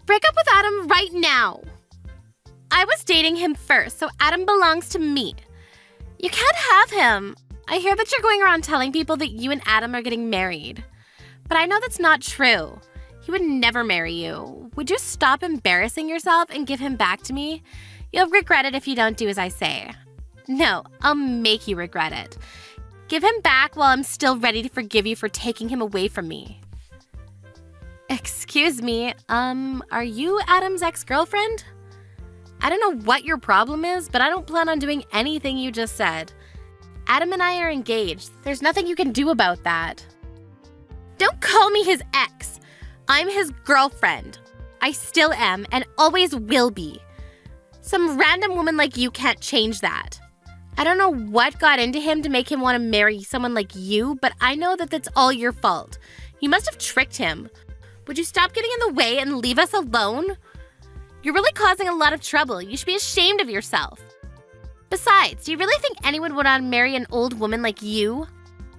Break up with Adam right now. I was dating him first, so Adam belongs to me. You can't have him. I hear that you're going around telling people that you and Adam are getting married. But I know that's not true. He would never marry you. Would you stop embarrassing yourself and give him back to me? You'll regret it if you don't do as I say. No, I'll make you regret it. Give him back while I'm still ready to forgive you for taking him away from me. Excuse me, are you Adam's ex-girlfriend? I don't know what your problem is, but I don't plan on doing anything you just said. Adam and I are engaged. There's nothing you can do about that. Don't call me his ex. I'm his girlfriend. I still am and always will be. Some random woman like you can't change that. I don't know what got into him to make him want to marry someone like you, but I know that that's all your fault. You must have tricked him. Would you stop getting in the way and leave us alone? You're really causing a lot of trouble. You should be ashamed of yourself. Besides, do you really think anyone would want to marry an old woman like you?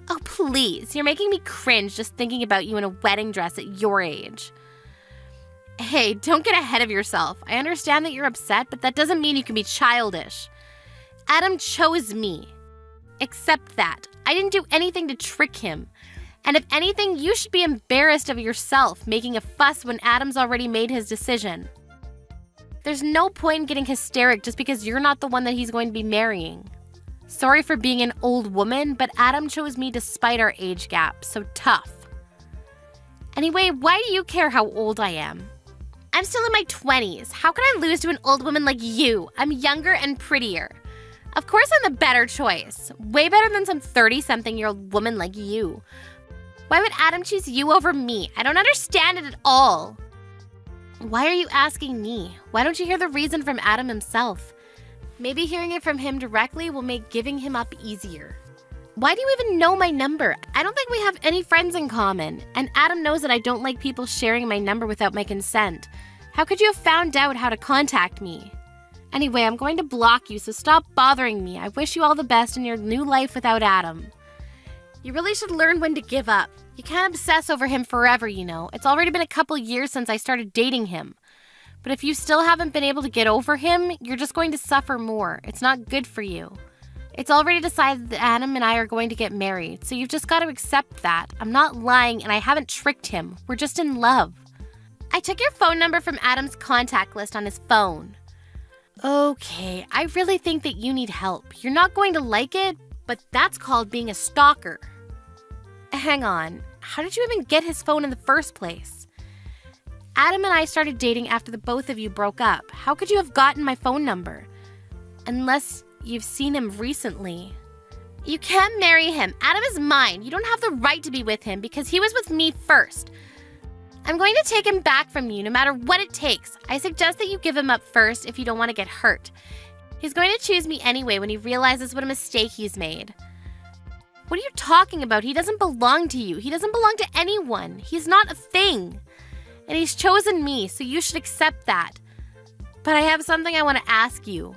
Oh, please. You're making me cringe just thinking about you in a wedding dress at your age. Hey, don't get ahead of yourself. I understand that you're upset, but that doesn't mean you can be childish. Adam chose me. Accept that. I didn't do anything to trick him. And if anything, you should be embarrassed of yourself making a fuss when Adam's already made his decision. There's no point in getting hysteric just because you're not the one that he's going to be marrying. Sorry for being an old woman, but Adam chose me despite our age gap, so tough. Anyway, why do you care how old I am? I'm still in my 20s. How can I lose to an old woman like you? I'm younger and prettier. Of course I'm the better choice. Way better than some 30-something-year-old woman like you. Why would Adam choose you over me? I don't understand it at all. Why are you asking me? Why don't you hear the reason from Adam himself? Maybe hearing it from him directly will make giving him up easier. Why do you even know my number? I don't think we have any friends in common. And Adam knows that I don't like people sharing my number without my consent. How could you have found out how to contact me? Anyway, I'm going to block you, so stop bothering me. I wish you all the best in your new life without Adam. You really should learn when to give up. You can't obsess over him forever, you know. It's already been a couple years since I started dating him. But if you still haven't been able to get over him, you're just going to suffer more. It's not good for you. It's already decided that Adam and I are going to get married, so you've just got to accept that. I'm not lying and I haven't tricked him. We're just in love. I took your phone number from Adam's contact list on his phone. Okay, I really think that you need help. You're not going to like it, but that's called being a stalker. Hang on, how did you even get his phone in the first place? Adam and I started dating after the both of you broke up. How could you have gotten my phone number? Unless you've seen him recently. You can't marry him. Adam is mine. You don't have the right to be with him because he was with me first. I'm going to take him back from you no matter what it takes. I suggest that you give him up first if you don't want to get hurt. He's going to choose me anyway when he realizes what a mistake he's made. What are you talking about? He doesn't belong to you. He doesn't belong to anyone. He's not a thing. And he's chosen me, so you should accept that. But I have something I want to ask you.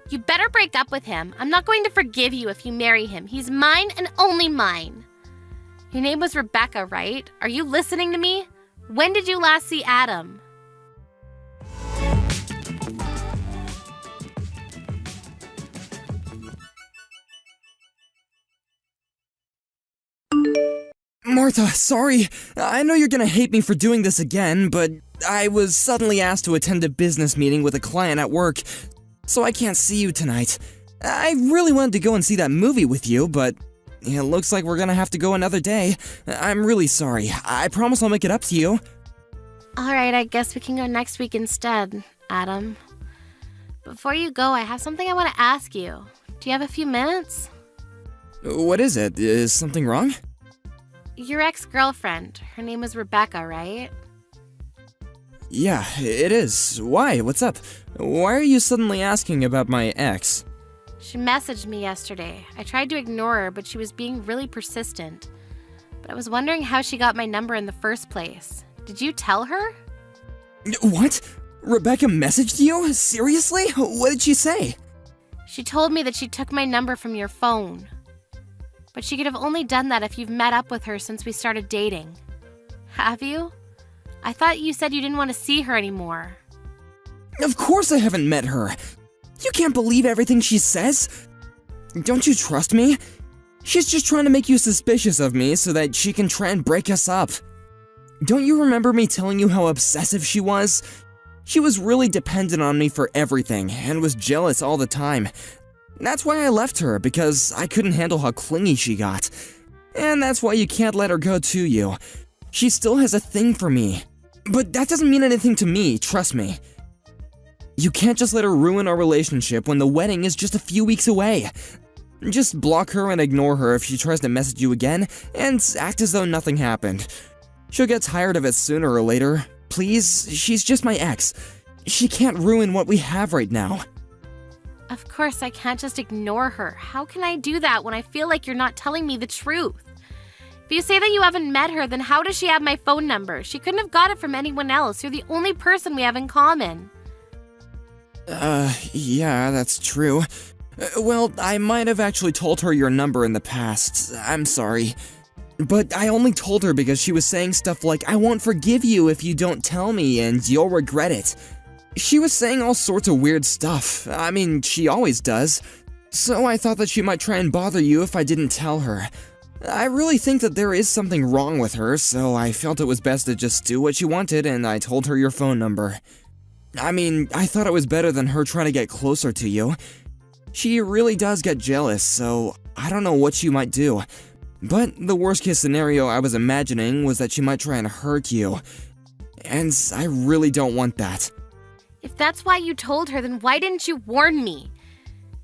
You better break up with him. I'm not going to forgive you if you marry him. He's mine and only mine. Your name was Rebecca, right? Are you listening to me? When did you last see Adam? Martha, sorry. I know you're gonna hate me for doing this again, but I was suddenly asked to attend a business meeting with a client at work, so I can't see you tonight. I really wanted to go and see that movie with you, but it looks like we're gonna have to go another day. I'm really sorry. I promise I'll make it up to you. Alright, I guess we can go next week instead, Adam. Before you go, I have something I want to ask you. Do you have a few minutes? What is it? Is something wrong? Your ex-girlfriend. Her name was Rebecca, right? Yeah, it is. Why? What's up? Why are you suddenly asking about my ex? She messaged me yesterday. I tried to ignore her, but she was being really persistent. But I was wondering how she got my number in the first place. Did you tell her? What? Rebecca messaged you? Seriously? What did she say? She told me that she took my number from your phone. But she could have only done that if you've met up with her since we started dating. Have you? I thought you said you didn't want to see her anymore. Of course I haven't met her. You can't believe everything she says. Don't you trust me? She's just trying to make you suspicious of me so that she can try and break us up. Don't you remember me telling you how obsessive she was? She was really dependent on me for everything and was jealous all the time. That's why I left her, because I couldn't handle how clingy she got. And that's why you can't let her go to you. She still has a thing for me. But that doesn't mean anything to me, trust me. You can't just let her ruin our relationship when the wedding is just a few weeks away. Just block her and ignore her if she tries to message you again, and act as though nothing happened. She'll get tired of it sooner or later. Please, she's just my ex. She can't ruin what we have right now. Of course, I can't just ignore her. How can I do that when I feel like you're not telling me the truth? If you say that you haven't met her, then how does she have my phone number? She couldn't have got it from anyone else. You're the only person we have in common. Yeah, that's true. Well, I might have actually told her your number in the past. I'm sorry. But I only told her because she was saying stuff like, I won't forgive you if you don't tell me and you'll regret it. She was saying all sorts of weird stuff. I mean, she always does. So I thought that she might try and bother you if I didn't tell her. I really think that there is something wrong with her, so I felt it was best to just do what she wanted, and I told her your phone number. I mean, I thought it was better than her trying to get closer to you. She really does get jealous, so I don't know what she might do. But the worst case scenario I was imagining was that she might try and hurt you. And I really don't want that. If that's why you told her, then why didn't you warn me?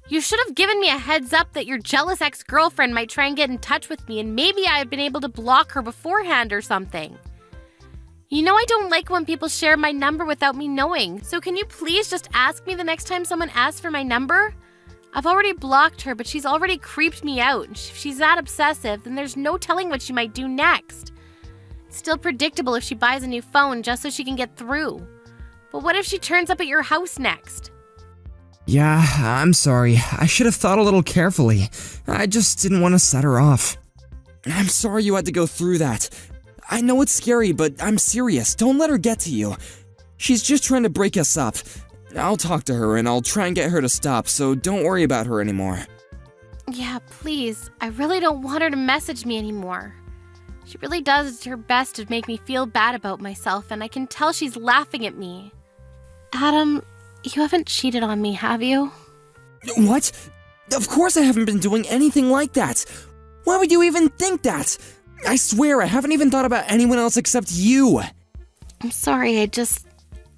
You should have given me a heads up that your jealous ex-girlfriend might try and get in touch with me, and maybe I had been able to block her beforehand or something. You know I don't like when people share my number without me knowing, so can you please just ask me the next time someone asks for my number? I've already blocked her, but she's already creeped me out. If she's that obsessive, then there's no telling what she might do next. It's still predictable if she buys a new phone just so she can get through. But what if she turns up at your house next? Yeah, I'm sorry. I should have thought a little carefully. I just didn't want to set her off. I'm sorry you had to go through that. I know it's scary, but I'm serious. Don't let her get to you. She's just trying to break us up. I'll talk to her and I'll try and get her to stop, so don't worry about her anymore. Yeah, please. I really don't want her to message me anymore. She really does her best to make me feel bad about myself, and I can tell she's laughing at me. Adam, you haven't cheated on me, have you? What? Of course I haven't been doing anything like that. Why would you even think that? I swear I haven't even thought about anyone else except you. I'm sorry,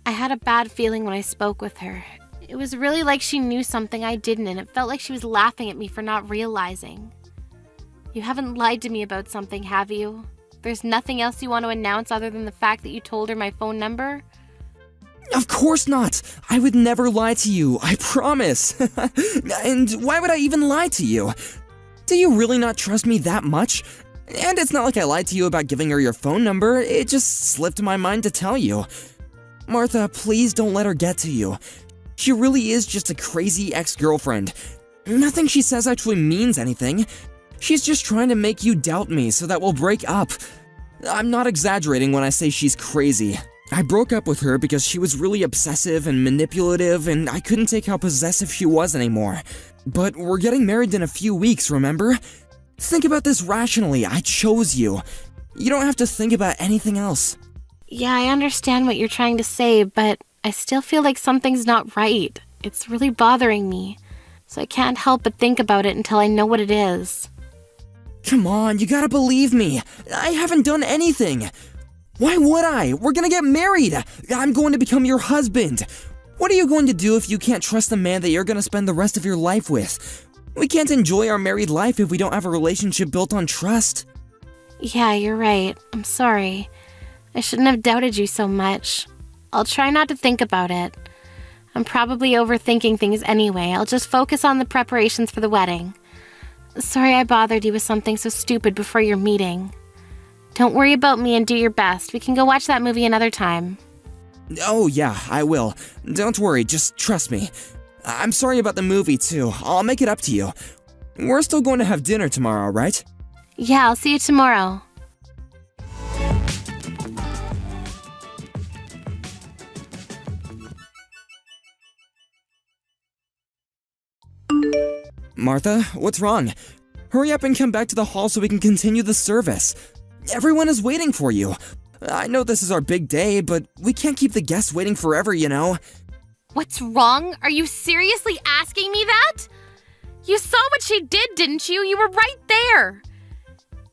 I had a bad feeling when I spoke with her. It was really like she knew something I didn't, and it felt like she was laughing at me for not realizing. You haven't lied to me about something, have you? There's nothing else you want to announce other than the fact that you told her my phone number? Of course not! I would never lie to you, I promise! And why would I even lie to you? Do you really not trust me that much? And it's not like I lied to you about giving her your phone number, it just slipped my mind to tell you. Martha, please don't let her get to you. She really is just a crazy ex-girlfriend. Nothing she says actually means anything. She's just trying to make you doubt me so that we'll break up. I'm not exaggerating when I say she's crazy. I broke up with her because she was really obsessive and manipulative, and I couldn't take how possessive she was anymore. But we're getting married in a few weeks, remember? Think about this rationally. I chose you. You don't have to think about anything else. Yeah, I understand what you're trying to say, but I still feel like something's not right. It's really bothering me, so I can't help but think about it until I know what it is. Come on, you gotta believe me. I haven't done anything. Why would I? We're gonna get married. I'm going to become your husband. What are you going to do if you can't trust the man that you're gonna spend the rest of your life with? We can't enjoy our married life if we don't have a relationship built on trust. Yeah, you're right. I'm sorry. I shouldn't have doubted you so much. I'll try not to think about it. I'm probably overthinking things anyway. I'll just focus on the preparations for the wedding. Sorry I bothered you with something so stupid before your meeting. Don't worry about me and do your best. We can go watch that movie another time. Oh yeah, I will. Don't worry, just trust me. I'm sorry about the movie too. I'll make it up to you. We're still going to have dinner tomorrow, right? Yeah, I'll see you tomorrow. Martha, what's wrong? Hurry up and come back to the hall so we can continue the service. Everyone is waiting for you. I know this is our big day, but we can't keep the guests waiting forever, you know? What's wrong? Are you seriously asking me that? You saw what she did, didn't you? You were right there.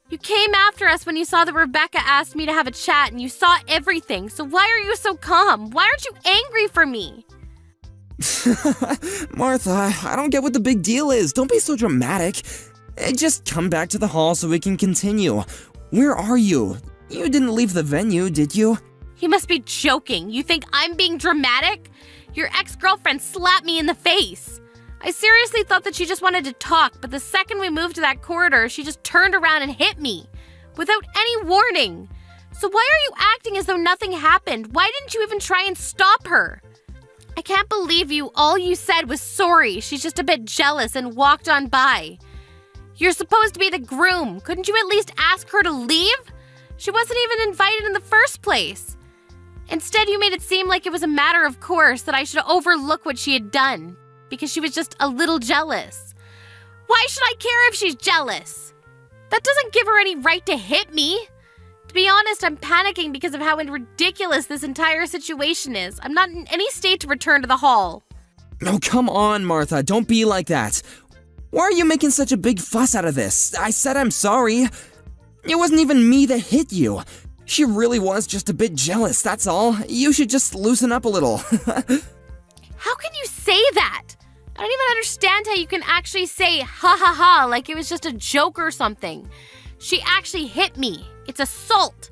You came after us when you saw that Rebecca asked me to have a chat and you saw everything, so why are you so calm? Why aren't you angry for me? Martha, I don't get what the big deal is. Don't be so dramatic. Just come back to the hall so we can continue. Where are you? You didn't leave the venue, did you? You must be joking. You think I'm being dramatic? Your ex-girlfriend slapped me in the face. I seriously thought that she just wanted to talk, but the second we moved to that corridor, she just turned around and hit me. Without any warning. So why are you acting as though nothing happened? Why didn't you even try and stop her? I can't believe you. All you said was sorry. She's just a bit jealous and walked on by. You're supposed to be the groom. Couldn't you at least ask her to leave? She wasn't even invited in the first place. Instead, you made it seem like it was a matter of course that I should overlook what she had done because she was just a little jealous. Why should I care if she's jealous? That doesn't give her any right to hit me. To be honest, I'm panicking because of how ridiculous this entire situation is. I'm not in any state to return to the hall. Oh, come on, Martha. Don't be like that. Why are you making such a big fuss out of this? I said I'm sorry. It wasn't even me that hit you. She really was just a bit jealous, that's all. You should just loosen up a little. How can you say that? I don't even understand how you can actually say ha ha ha like it was just a joke or something. She actually hit me. It's assault.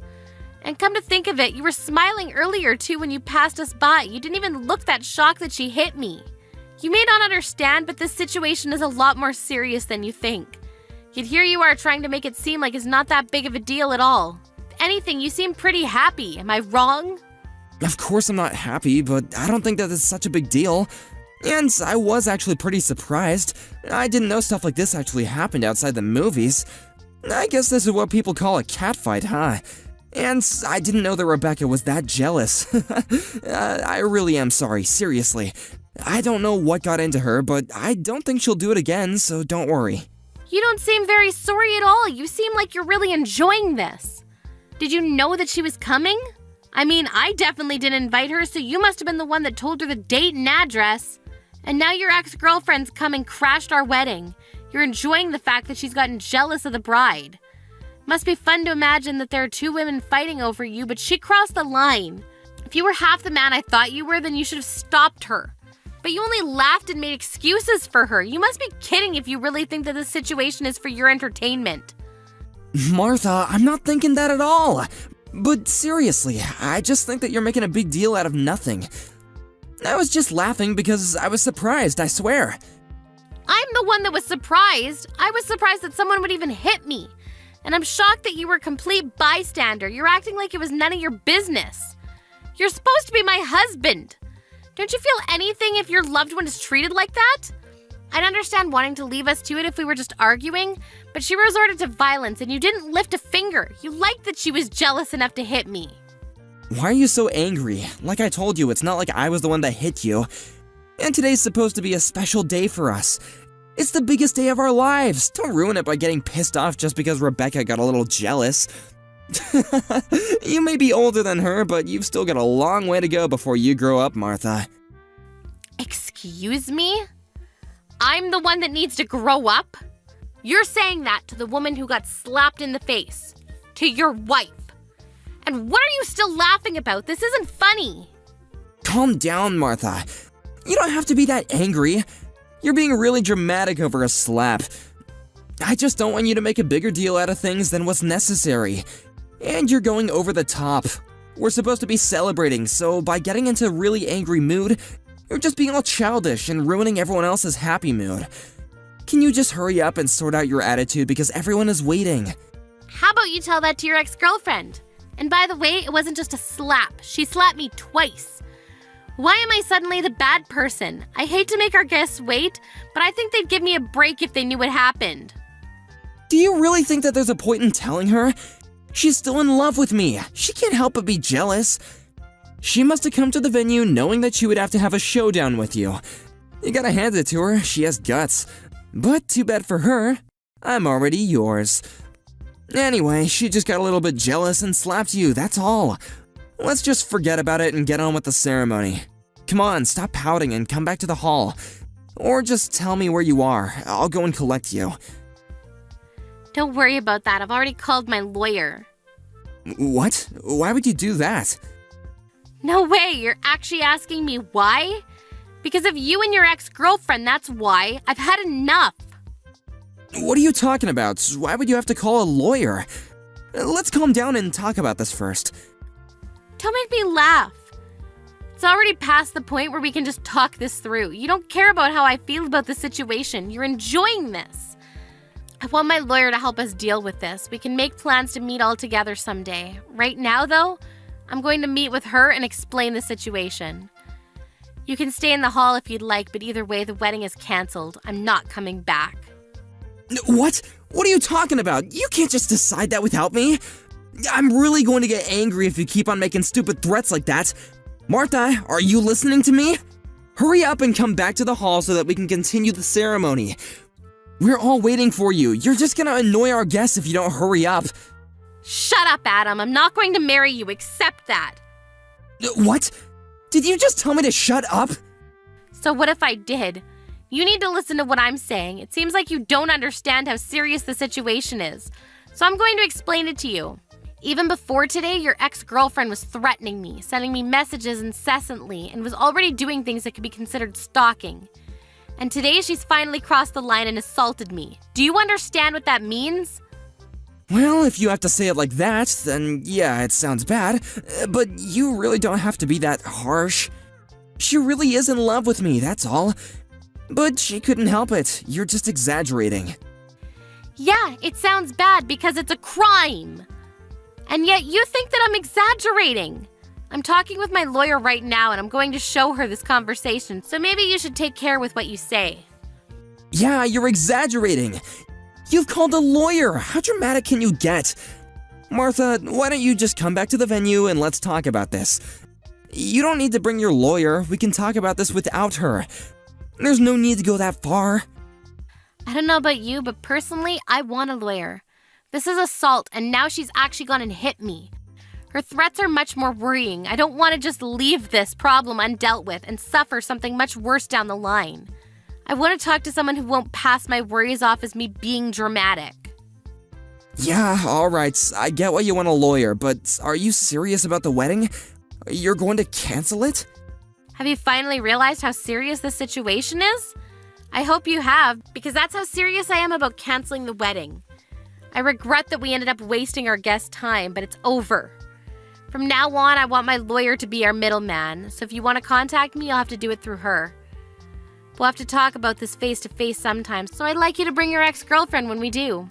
And come to think of it, you were smiling earlier too when you passed us by. You didn't even look that shocked that she hit me. You may not understand, but this situation is a lot more serious than you think. Yet here you are trying to make it seem like it's not that big of a deal at all. If anything, you seem pretty happy. Am I wrong? Of course I'm not happy, but I don't think that it's such a big deal. And I was actually pretty surprised. I didn't know stuff like this actually happened outside the movies. I guess this is what people call a catfight, huh? And I didn't know that Rebecca was that jealous. I really am sorry, seriously. I don't know what got into her, but I don't think she'll do it again, so don't worry. You don't seem very sorry at all. You seem like you're really enjoying this. Did you know that she was coming? I mean, I definitely didn't invite her, so you must have been the one that told her the date and address. And now your ex-girlfriend's come and crashed our wedding. You're enjoying the fact that she's gotten jealous of the bride. Must be fun to imagine that there are two women fighting over you, but she crossed the line. If you were half the man I thought you were, then you should have stopped her. But you only laughed and made excuses for her. You must be kidding if you really think that this situation is for your entertainment. Martha, I'm not thinking that at all. But seriously, I just think that you're making a big deal out of nothing. I was just laughing because I was surprised, I swear. I'm the one that was surprised. I was surprised that someone would even hit me. And I'm shocked that you were a complete bystander. You're acting like it was none of your business. You're supposed to be my husband. Don't you feel anything if your loved one is treated like that? I'd understand wanting to leave us to it if we were just arguing, but she resorted to violence and you didn't lift a finger. You liked that she was jealous enough to hit me. Why are you so angry? Like I told you, it's not like I was the one that hit you. And today's supposed to be a special day for us. It's the biggest day of our lives. Don't ruin it by getting pissed off just because Rebecca got a little jealous. You may be older than her, but you've still got a long way to go before you grow up, Martha. Excuse me? I'm the one that needs to grow up? You're saying that to the woman who got slapped in the face. To your wife. And what are you still laughing about? This isn't funny. Calm down, Martha. You don't have to be that angry. You're being really dramatic over a slap. I just don't want you to make a bigger deal out of things than what's necessary. And you're going over the top. We're supposed to be celebrating, so by getting into a really angry mood, you're just being all childish and ruining everyone else's happy mood. Can you just hurry up and sort out your attitude because everyone is waiting? How about you tell that to your ex-girlfriend? And by the way, it wasn't just a slap. She slapped me twice. Why am I suddenly the bad person? I hate to make our guests wait, but I think they'd give me a break if they knew what happened. Do you really think that there's a point in telling her? She's still in love with me. She can't help but be jealous. She must have come to the venue knowing that she would have to have a showdown with you. You gotta hand it to her, she has guts. But too bad for her, I'm already yours. Anyway, she just got a little bit jealous and slapped you, that's all. Let's just forget about it and get on with the ceremony. Come on, stop pouting and come back to the hall. Or just tell me where you are, I'll go and collect you. Don't worry about that, I've already called my lawyer. What? Why would you do that? No way, you're actually asking me why? Because of you and your ex-girlfriend, that's why. I've had enough. What are you talking about? Why would you have to call a lawyer? Let's calm down and talk about this first. Don't make me laugh. It's already past the point where we can just talk this through. You don't care about how I feel about the situation. You're enjoying this. I want my lawyer to help us deal with this. We can make plans to meet all together someday. Right now, though, I'm going to meet with her and explain the situation. You can stay in the hall if you'd like, but either way, the wedding is canceled. I'm not coming back. What? What are you talking about? You can't just decide that without me. I'm really going to get angry if you keep on making stupid threats like that. Martha, are you listening to me? Hurry up and come back to the hall so that we can continue the ceremony. We're all waiting for you. You're just gonna annoy our guests if you don't hurry up. Shut up, Adam. I'm not going to marry you. Accept that. What? Did you just tell me to shut up? So what if I did? You need to listen to what I'm saying. It seems like you don't understand how serious the situation is. So I'm going to explain it to you. Even before today, your ex-girlfriend was threatening me, sending me messages incessantly, and was already doing things that could be considered stalking. And today she's finally crossed the line and assaulted me. Do you understand what that means? Well, if you have to say it like that, then yeah, it sounds bad. But you really don't have to be that harsh. She really is in love with me, that's all. But she couldn't help it. You're just exaggerating. Yeah, it sounds bad because it's a crime. And yet you think that I'm exaggerating. I'm talking with my lawyer right now and I'm going to show her this conversation, so maybe you should take care with what you say. Yeah, you're exaggerating. You've called a lawyer. How dramatic can you get? Martha, why don't you just come back to the venue and let's talk about this? You don't need to bring your lawyer. We can talk about this without her. There's no need to go that far. I don't know about you, but personally, I want a lawyer. This is assault, and now she's actually gone and hit me. Her threats are much more worrying. I don't want to just leave this problem undealt with and suffer something much worse down the line. I want to talk to someone who won't pass my worries off as me being dramatic. Yeah, alright, I get why you want a lawyer, but are you serious about the wedding? You're going to cancel it? Have you finally realized how serious this situation is? I hope you have, because that's how serious I am about canceling the wedding. I regret that we ended up wasting our guests' time, but it's over. From now on, I want my lawyer to be our middleman, so if you want to contact me, you'll have to do it through her. We'll have to talk about this face-to-face sometimes, so I'd like you to bring your ex-girlfriend when we do.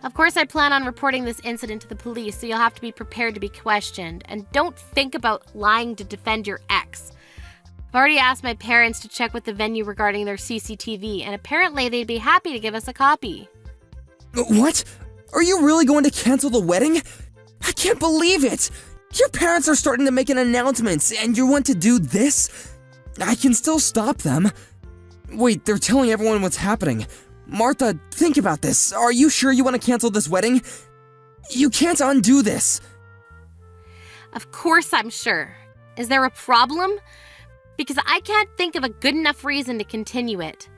Of course, I plan on reporting this incident to the police, so you'll have to be prepared to be questioned, and don't think about lying to defend your ex. I've already asked my parents to check with the venue regarding their CCTV, and apparently they'd be happy to give us a copy. What? Are you really going to cancel the wedding? I can't believe it! Your parents are starting to make an announcement, and you want to do this? I can still stop them. Wait, they're telling everyone what's happening. Martha, think about this. Are you sure you want to cancel this wedding? You can't undo this. Of course I'm sure. Is there a problem? Because I can't think of a good enough reason to continue it.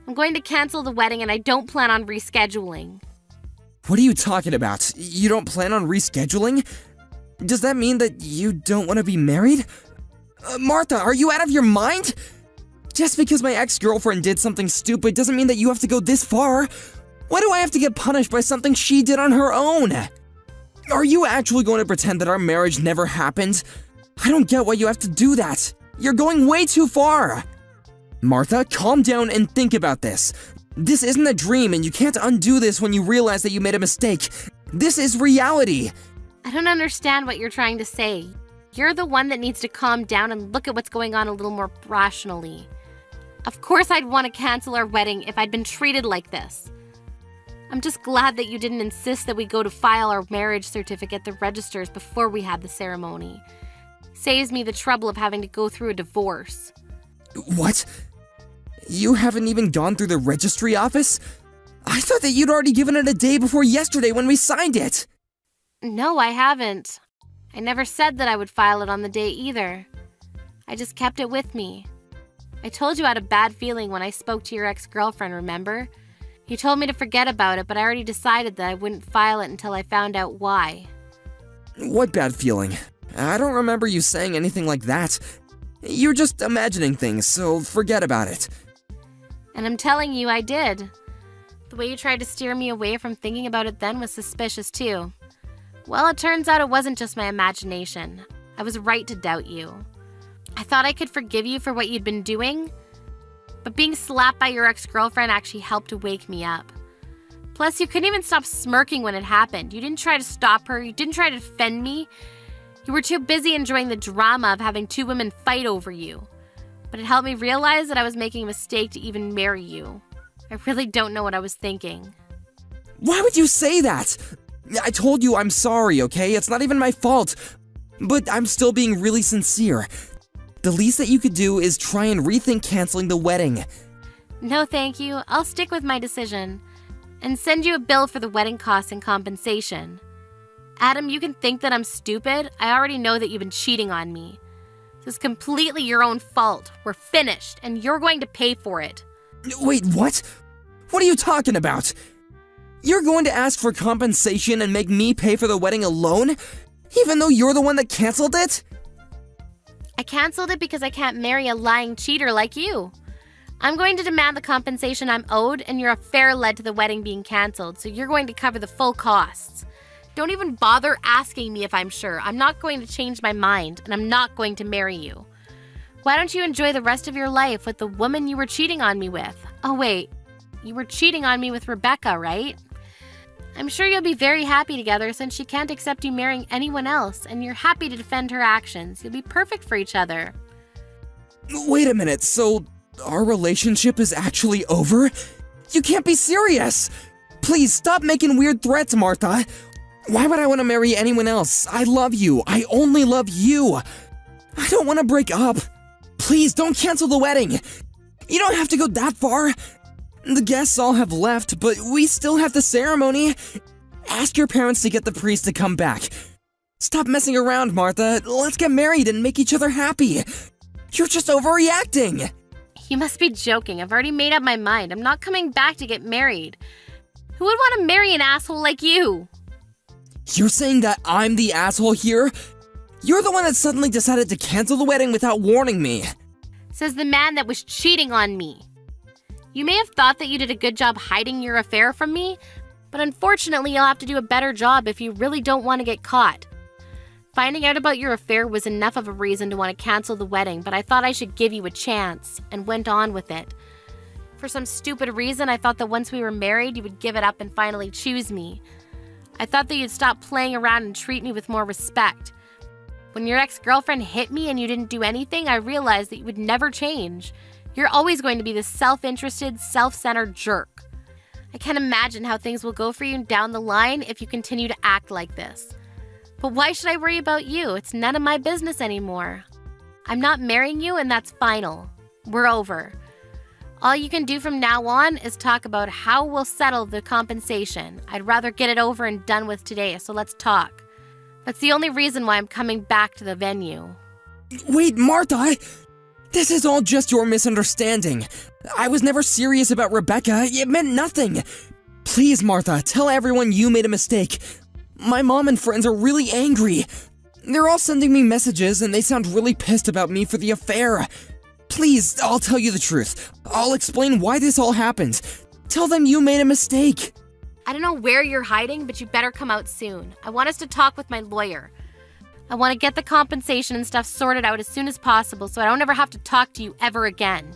I'm going to cancel the wedding and I don't plan on rescheduling. What are you talking about? You don't plan on rescheduling? Does that mean that you don't want to be married? Martha, are you out of your mind? Just because my ex-girlfriend did something stupid doesn't mean that you have to go this far. Why do I have to get punished by something she did on her own? Are you actually going to pretend that our marriage never happened? I don't get why you have to do that. You're going way too far. Martha, calm down and think about this. This isn't a dream and you can't undo this when you realize that you made a mistake. This is reality. I don't understand what you're trying to say. You're the one that needs to calm down and look at what's going on a little more rationally. Of course I'd want to cancel our wedding if I'd been treated like this. I'm just glad that you didn't insist that we go to file our marriage certificate at the registers before we had the ceremony. Saves me the trouble of having to go through a divorce. What? You haven't even gone through the registry office? I thought that you'd already given it a day before yesterday when we signed it. No, I haven't. I never said that I would file it on the day either. I just kept it with me. I told you I had a bad feeling when I spoke to your ex-girlfriend, remember? You told me to forget about it, but I already decided that I wouldn't file it until I found out why. What bad feeling? I don't remember you saying anything like that. You're just imagining things, so forget about it. And I'm telling you, I did. The way you tried to steer me away from thinking about it then was suspicious too. Well, it turns out it wasn't just my imagination. I was right to doubt you. I thought I could forgive you for what you'd been doing, but being slapped by your ex-girlfriend actually helped to wake me up. Plus, you couldn't even stop smirking when it happened. You didn't try to stop her. You didn't try to defend me. You were too busy enjoying the drama of having two women fight over you. But it helped me realize that I was making a mistake to even marry you. I really don't know what I was thinking. Why would you say that? I told you I'm sorry, okay? It's not even my fault. But I'm still being really sincere. The least that you could do is try and rethink canceling the wedding. No, thank you. I'll stick with my decision and send you a bill for the wedding costs and compensation. Adam, you can think that I'm stupid. I already know that you've been cheating on me. This is completely your own fault. We're finished, and you're going to pay for it. Wait, what? What are you talking about? You're going to ask for compensation and make me pay for the wedding alone? Even though you're the one that canceled it? I canceled it because I can't marry a lying cheater like you. I'm going to demand the compensation I'm owed, and your affair led to the wedding being canceled, so you're going to cover the full costs. Don't even bother asking me if I'm sure. I'm not going to change my mind, and I'm not going to marry you. Why don't you enjoy the rest of your life with the woman you were cheating on me with? Oh wait, you were cheating on me with Rebecca, right? I'm sure you'll be very happy together since she can't accept you marrying anyone else, and you're happy to defend her actions. You'll be perfect for each other. Wait a minute, so our relationship is actually over? You can't be serious! Please stop making weird threats, Martha. Why would I want to marry anyone else? I love you. I only love you. I don't want to break up. Please don't cancel the wedding. You don't have to go that far. The guests all have left, but we still have the ceremony. Ask your parents to get the priest to come back. Stop messing around, Martha. Let's get married and make each other happy. You're just overreacting. You must be joking. I've already made up my mind. I'm not coming back to get married. Who would want to marry an asshole like you? You're saying that I'm the asshole here? You're the one that suddenly decided to cancel the wedding without warning me. Says the man that was cheating on me. You may have thought that you did a good job hiding your affair from me, but unfortunately you'll have to do a better job if you really don't want to get caught. Finding out about your affair was enough of a reason to want to cancel the wedding, but I thought I should give you a chance, and went on with it. For some stupid reason, I thought that once we were married, you would give it up and finally choose me. I thought that you'd stop playing around and treat me with more respect. When your ex-girlfriend hit me and you didn't do anything, I realized that you would never change. You're always going to be this self-interested, self-centered jerk. I can't imagine how things will go for you down the line if you continue to act like this. But why should I worry about you? It's none of my business anymore. I'm not marrying you, and that's final. We're over. All you can do from now on is talk about how we'll settle the compensation. I'd rather get it over and done with today, so let's talk. That's the only reason why I'm coming back to the venue. Wait, Martha! This is all just your misunderstanding. I was never serious about Rebecca. It meant nothing. Please, Martha, tell everyone you made a mistake. My mom and friends are really angry. They're all sending me messages and they sound really pissed about me for the affair. Please, I'll tell you the truth. I'll explain why this all happened. Tell them you made a mistake. I don't know where you're hiding, but you better come out soon. I want us to talk with my lawyer. I want to get the compensation and stuff sorted out as soon as possible so I don't ever have to talk to you ever again.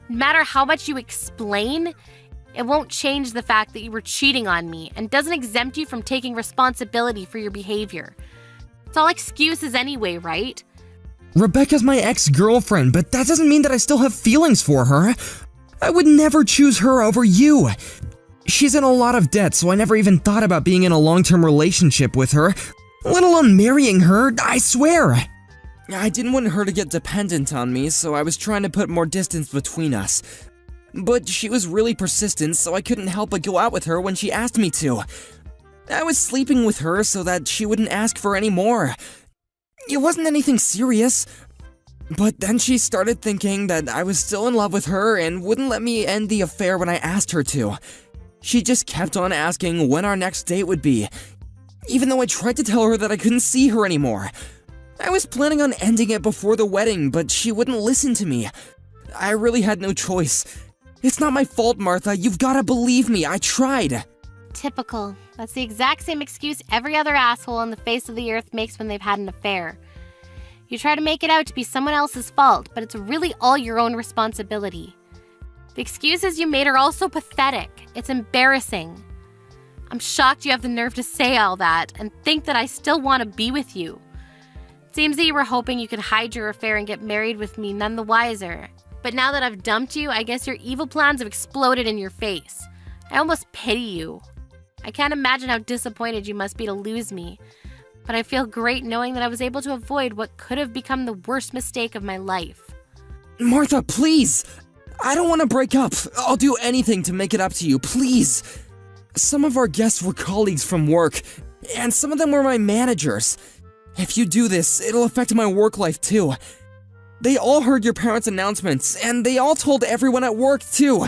No matter how much you explain, it won't change the fact that you were cheating on me and doesn't exempt you from taking responsibility for your behavior. It's all excuses anyway, right? Rebecca's my ex-girlfriend, but that doesn't mean that I still have feelings for her. I would never choose her over you. She's in a lot of debt, so I never even thought about being in a long-term relationship with her, let alone marrying her, I swear. I didn't want her to get dependent on me, so I was trying to put more distance between us. but she was really persistent, so I couldn't help but go out with her when she asked me to. I was sleeping with her so that she wouldn't ask for any more. It wasn't anything serious. But then she started thinking that I was still in love with her and wouldn't let me end the affair when I asked her to. She just kept on asking when our next date would be, even though I tried to tell her that I couldn't see her anymore. I was planning on ending it before the wedding, but she wouldn't listen to me. I really had no choice. It's not my fault, Martha. You've gotta believe me. I tried. Typical. That's the exact same excuse every other asshole on the face of the earth makes when they've had an affair. You try to make it out to be someone else's fault, but it's really all your own responsibility. The excuses you made are also pathetic. It's embarrassing. I'm shocked you have the nerve to say all that and think that I still want to be with you. It seems that you were hoping you could hide your affair and get married with me none the wiser. But now that I've dumped you, I guess your evil plans have exploded in your face. I almost pity you. I can't imagine how disappointed you must be to lose me. But I feel great knowing that I was able to avoid what could have become the worst mistake of my life. Martha, please! I don't want to break up. I'll do anything to make it up to you, please! Some of our guests were colleagues from work, and some of them were my managers. If you do this, it'll affect my work life too. They all heard your parents' announcements, and they all told everyone at work too.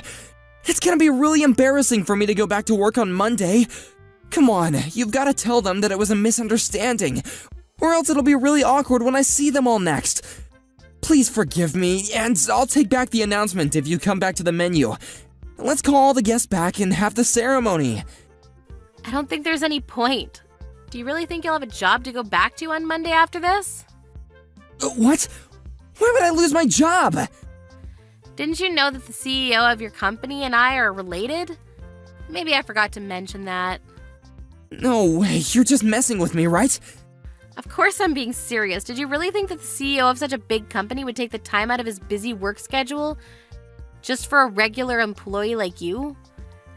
It's gonna be really embarrassing for me to go back to work on Monday. Come on, you've got to tell them that it was a misunderstanding, or else it'll be really awkward when I see them all next. Please forgive me, and I'll take back the announcement if you come back to the menu. Let's call all the guests back and have the ceremony. I don't think there's any point. Do you really think you'll have a job to go back to on Monday after this? What? Why would I lose my job? Didn't you know that the CEO of your company and I are related? Maybe I forgot to mention that. No way, you're just messing with me, right? Of course I'm being serious. Did you really think that the CEO of such a big company would take the time out of his busy work schedule just for a regular employee like you?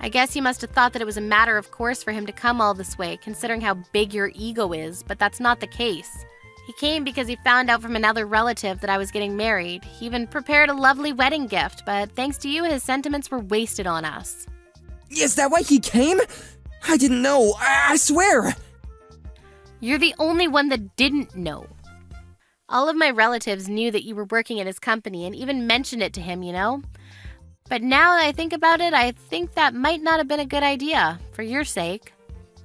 I guess he must have thought that it was a matter of course for him to come all this way, considering how big your ego is, but that's not the case. He came because he found out from another relative that I was getting married. He even prepared a lovely wedding gift, but thanks to you, his sentiments were wasted on us. Is that why he came? I didn't know, I swear! You're the only one that didn't know. All of my relatives knew that you were working at his company and even mentioned it to him, you know? But now that I think about it, I think that might not have been a good idea, for your sake.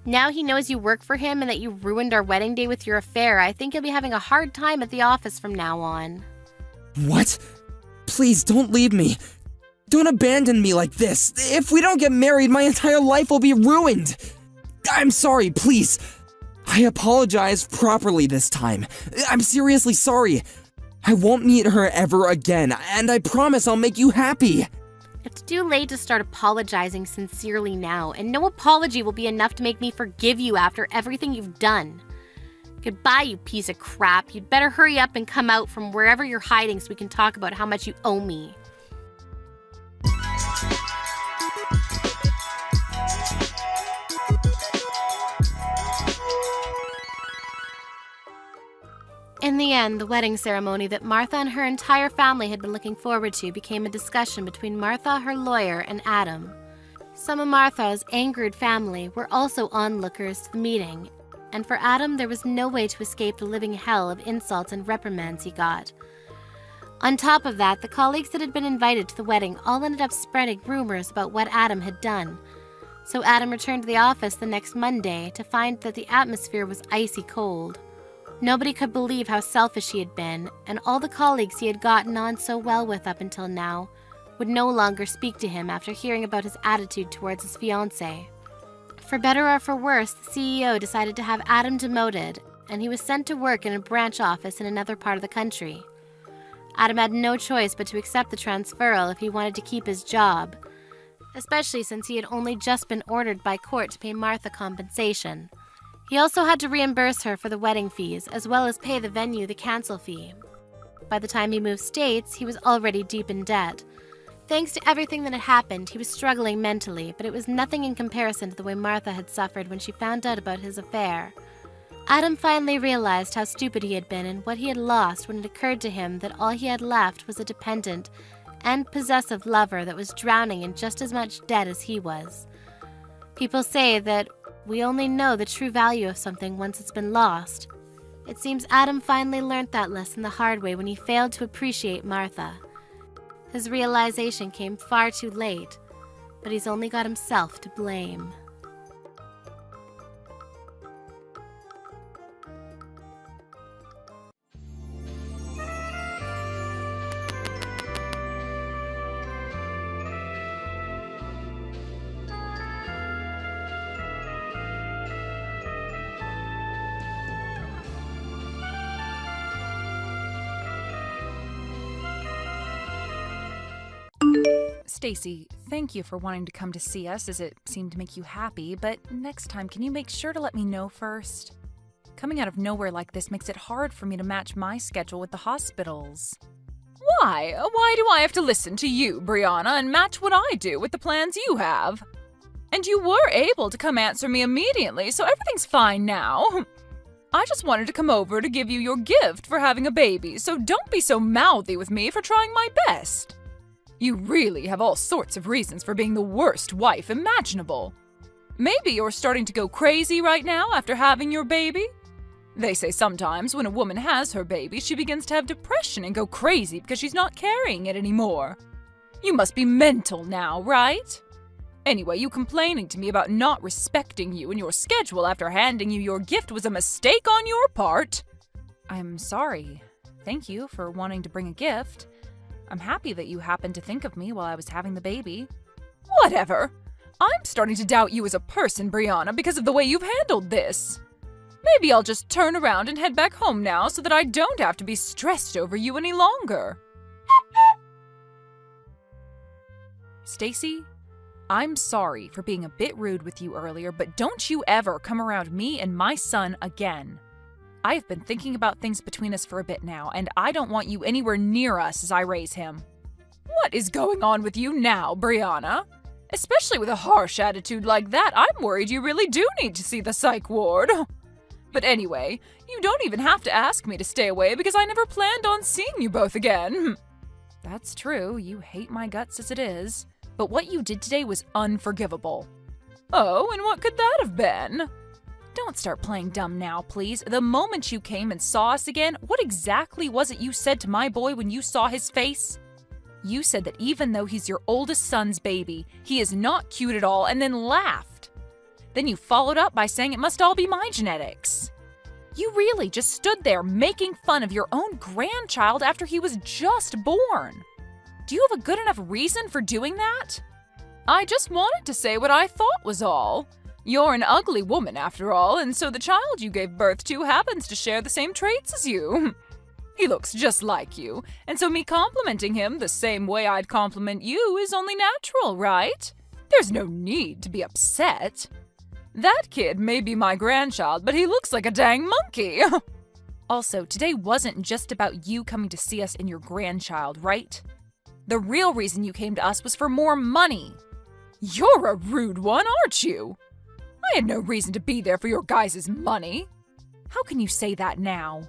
Now he knows you work for him and that you ruined our wedding day with your affair. I think you'll be having a hard time at the office from now on. What? Please don't leave me. Don't abandon me like this. If we don't get married, my entire life will be ruined. I'm sorry, please. I apologize properly this time. I'm seriously sorry. I won't meet her ever again, and I promise I'll make you happy. It's too late to start apologizing sincerely now, and no apology will be enough to make me forgive you after everything you've done. Goodbye, you piece of crap. You'd better hurry up and come out from wherever you're hiding so we can talk about how much you owe me. In the end, the wedding ceremony that Martha and her entire family had been looking forward to became a discussion between Martha, her lawyer, and Adam. Some of Martha's angered family were also onlookers to the meeting, and for Adam there was no way to escape the living hell of insults and reprimands he got. On top of that, the colleagues that had been invited to the wedding all ended up spreading rumors about what Adam had done. So Adam returned to the office the next Monday to find that the atmosphere was icy cold. Nobody could believe how selfish he had been, and all the colleagues he had gotten on so well with up until now would no longer speak to him after hearing about his attitude towards his fiancée. For better or for worse, the CEO decided to have Adam demoted, and he was sent to work in a branch office in another part of the country. Adam had no choice but to accept the transferal if he wanted to keep his job, especially since he had only just been ordered by court to pay Martha compensation. He also had to reimburse her for the wedding fees, as well as pay the venue the cancel fee. By the time he moved states, he was already deep in debt. Thanks to everything that had happened, he was struggling mentally, but it was nothing in comparison to the way Martha had suffered when she found out about his affair. Adam finally realized how stupid he had been and what he had lost when it occurred to him that all he had left was a dependent, and possessive lover that was drowning in just as much debt as he was. People say that we only know the true value of something once it's been lost. It seems Adam finally learned that lesson the hard way when he failed to appreciate Martha. His realization came far too late, but he's only got himself to blame. Stacy, thank you for wanting to come to see us as it seemed to make you happy, but next time can you make sure to let me know first? Coming out of nowhere like this makes it hard for me to match my schedule with the hospital's. Why? Why do I have to listen to you, Brianna, and match what I do with the plans you have? And you were able to come answer me immediately, so everything's fine now. I just wanted to come over to give you your gift for having a baby, so don't be so mouthy with me for trying my best. You really have all sorts of reasons for being the worst wife imaginable. Maybe you're starting to go crazy right now after having your baby? They say sometimes when a woman has her baby, she begins to have depression and go crazy because she's not carrying it anymore. You must be mental now, right? Anyway, you complaining to me about not respecting you and your schedule after handing you your gift was a mistake on your part. I'm sorry. Thank you for wanting to bring a gift. I'm happy that you happened to think of me while I was having the baby. Whatever. I'm starting to doubt you as a person, Brianna, because of the way you've handled this. Maybe I'll just turn around and head back home now so that I don't have to be stressed over you any longer. Stacy, I'm sorry for being a bit rude with you earlier, but don't you ever come around me and my son again. I've been thinking about things between us for a bit now, and I don't want you anywhere near us as I raise him. What is going on with you now, Brianna? Especially with a harsh attitude like that, I'm worried you really do need to see the psych ward. But anyway, you don't even have to ask me to stay away because I never planned on seeing you both again. That's true, you hate my guts as it is, but what you did today was unforgivable. Oh, and what could that have been? Don't start playing dumb now, please. The moment you came and saw us again, what exactly was it you said to my boy when you saw his face? You said that even though he's your oldest son's baby, he is not cute at all, and then laughed. Then you followed up by saying it must all be my genetics. You really just stood there making fun of your own grandchild after he was just born. Do you have a good enough reason for doing that? I just wanted to say what I thought was all. You're an ugly woman after all, and so the child you gave birth to happens to share the same traits as you. He looks just like you, and so me complimenting him the same way I'd compliment you is only natural, right? There's no need to be upset. That kid may be my grandchild, but he looks like a dang monkey. Also, today wasn't just about you coming to see us and your grandchild, right? The real reason you came to us was for more money. You're a rude one, aren't you? I had no reason to be there for your guys' money. How can you say that now?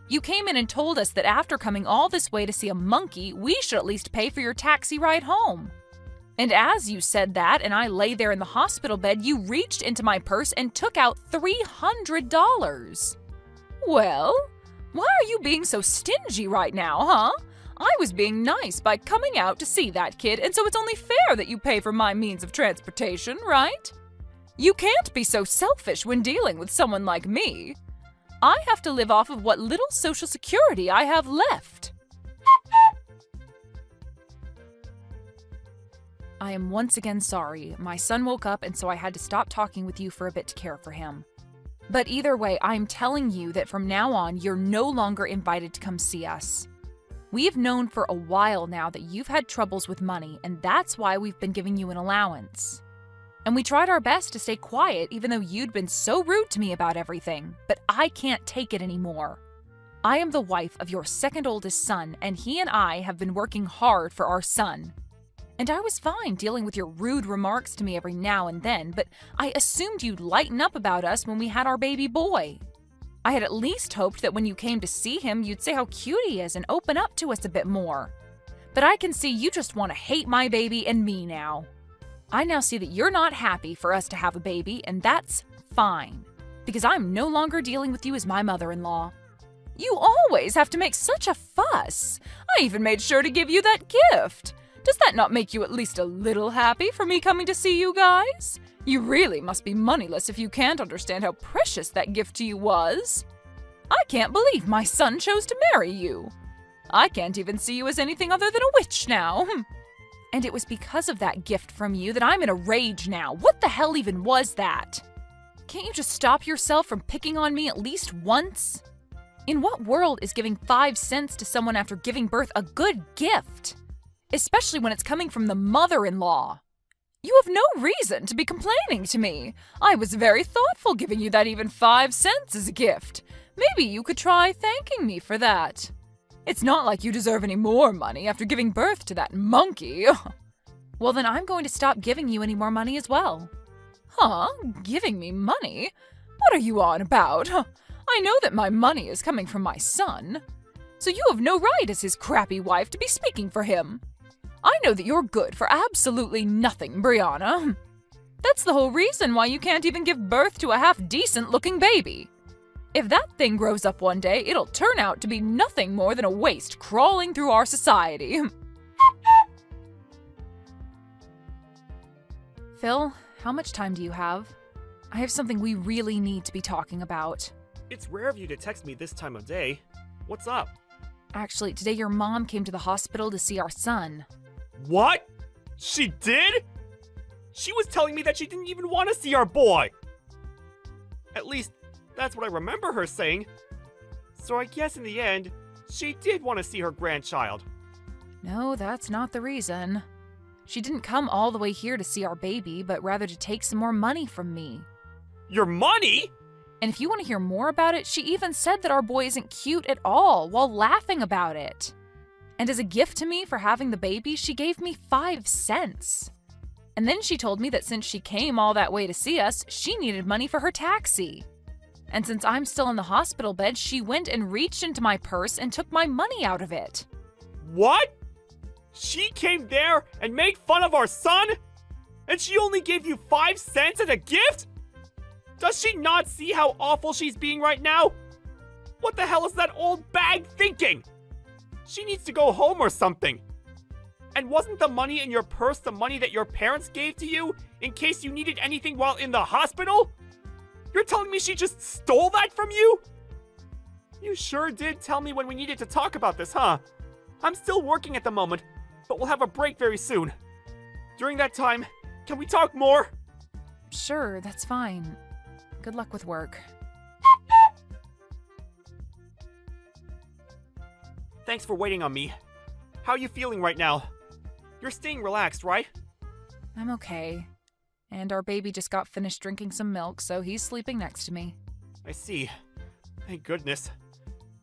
You came in and told us that after coming all this way to see a monkey, we should at least pay for your taxi ride home. And as you said that and I lay there in the hospital bed, you reached into my purse and took out $300. Well, why are you being so stingy right now, huh? I was being nice by coming out to see that kid, and so it's only fair that you pay for my means of transportation, right? You can't be so selfish when dealing with someone like me. I have to live off of what little social security I have left. I am once again sorry. My son woke up and so I had to stop talking with you for a bit to care for him. But either way, I'm telling you that from now on, you're no longer invited to come see us. We've known for a while now that you've had troubles with money, and that's why we've been giving you an allowance. And we tried our best to stay quiet even though you'd been so rude to me about everything, but I can't take it anymore. I am the wife of your second oldest son, and he and I have been working hard for our son. And I was fine dealing with your rude remarks to me every now and then, but I assumed you'd lighten up about us when we had our baby boy. I had at least hoped that when you came to see him, you'd say how cute he is and open up to us a bit more. But I can see you just want to hate my baby and me now. I now see that you're not happy for us to have a baby, and that's fine, because I'm no longer dealing with you as my mother-in-law. You always have to make such a fuss. I even made sure to give you that gift. Does that not make you at least a little happy for me coming to see you guys? You really must be moneyless if you can't understand how precious that gift to you was. I can't believe my son chose to marry you. I can't even see you as anything other than a witch now. And it was because of that gift from you that I'm in a rage now. What the hell even was that? Can't you just stop yourself from picking on me at least once? In what world is giving 5 cents to someone after giving birth a good gift? Especially when it's coming from the mother-in-law. You have no reason to be complaining to me. I was very thoughtful giving you that even 5 cents as a gift. Maybe you could try thanking me for that. It's not like you deserve any more money after giving birth to that monkey. Well, then I'm going to stop giving you any more money as well. Huh? Giving me money? What are you on about? I know that my money is coming from my son. So you have no right as his crappy wife to be speaking for him. I know that you're good for absolutely nothing, Brianna. That's the whole reason why you can't even give birth to a half-decent looking baby. If that thing grows up one day, it'll turn out to be nothing more than a waste crawling through our society. Phil, how much time do you have? I have something we really need to be talking about. It's rare of you to text me this time of day. What's up? Actually, today your mom came to the hospital to see our son. What? She did? She was telling me that she didn't even want to see our boy. At least, that's what I remember her saying. So I guess in the end, she did want to see her grandchild. No, that's not the reason. She didn't come all the way here to see our baby, but rather to take some more money from me. Your money? And if you want to hear more about it, she even said that our boy isn't cute at all while laughing about it. And as a gift to me for having the baby, she gave me 5 cents. And then she told me that since she came all that way to see us, she needed money for her taxi. And since I'm still in the hospital bed, she went and reached into my purse and took my money out of it. What? She came there and made fun of our son? And she only gave you 5 cents as a gift? Does she not see how awful she's being right now? What the hell is that old bag thinking? She needs to go home or something. And wasn't the money in your purse the money that your parents gave to you in case you needed anything while in the hospital? You're telling me she just stole that from you? You sure did tell me when we needed to talk about this, huh? I'm still working at the moment, but we'll have a break very soon. During that time, can we talk more? Sure, that's fine. Good luck with work. Thanks for waiting on me. How are you feeling right now? You're staying relaxed, right? I'm okay. And our baby just got finished drinking some milk, so he's sleeping next to me. I see. Thank goodness.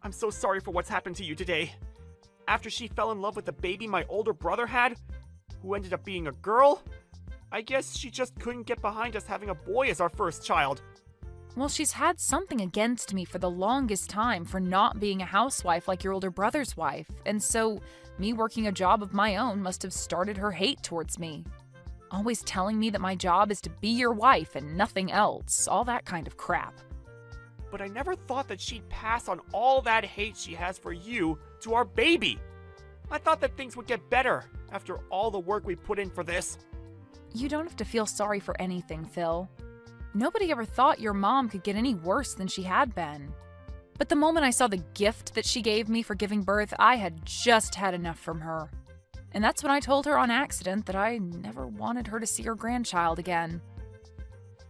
I'm so sorry for what's happened to you today. After she fell in love with the baby my older brother had, who ended up being a girl, I guess she just couldn't get behind us having a boy as our first child. Well, she's had something against me for the longest time for not being a housewife like your older brother's wife, and so me working a job of my own must have started her hate towards me. Always telling me that my job is to be your wife and nothing else, all that kind of crap. But I never thought that she'd pass on all that hate she has for you to our baby. I thought that things would get better after all the work we put in for this. You don't have to feel sorry for anything, Phil. Nobody ever thought your mom could get any worse than she had been. But the moment I saw the gift that she gave me for giving birth, I had just had enough from her. And that's when I told her on accident that I never wanted her to see her grandchild again.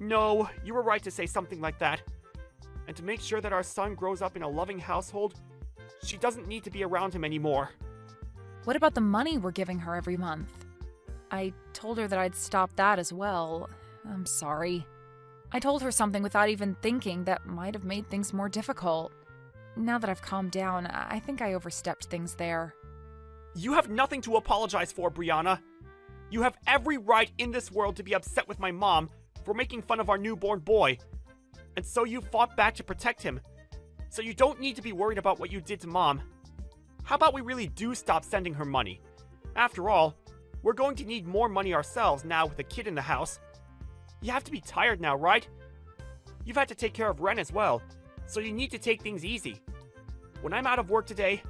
No, you were right to say something like that. And to make sure that our son grows up in a loving household, she doesn't need to be around him anymore. What about the money we're giving her every month? I told her that I'd stop that as well. I'm sorry. I told her something without even thinking that might have made things more difficult. Now that I've calmed down, I think I overstepped things there. You have nothing to apologize for, Brianna. You have every right in this world to be upset with my mom for making fun of our newborn boy. And so you fought back to protect him. So you don't need to be worried about what you did to Mom. How about we really do stop sending her money? After all, we're going to need more money ourselves now with a kid in the house. You have to be tired now, right? You've had to take care of Ren as well, so you need to take things easy. When I'm out of work today,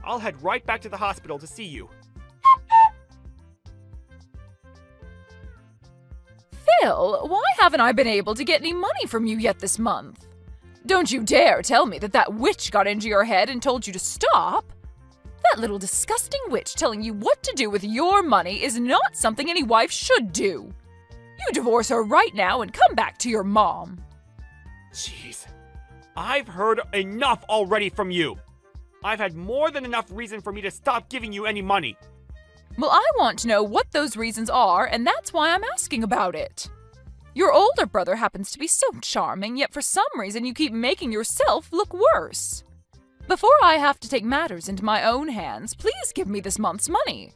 I'll head right back to the hospital to see you. Phil, why haven't I been able to get any money from you yet this month? Don't you dare tell me that witch got into your head and told you to stop. That little disgusting witch telling you what to do with your money is not something any wife should do. You divorce her right now and come back to your mom. Jeez. I've heard enough already from you. I've had more than enough reason for me to stop giving you any money. Well, I want to know what those reasons are, and that's why I'm asking about it. Your older brother happens to be so charming, yet for some reason you keep making yourself look worse. Before I have to take matters into my own hands, please give me this month's money.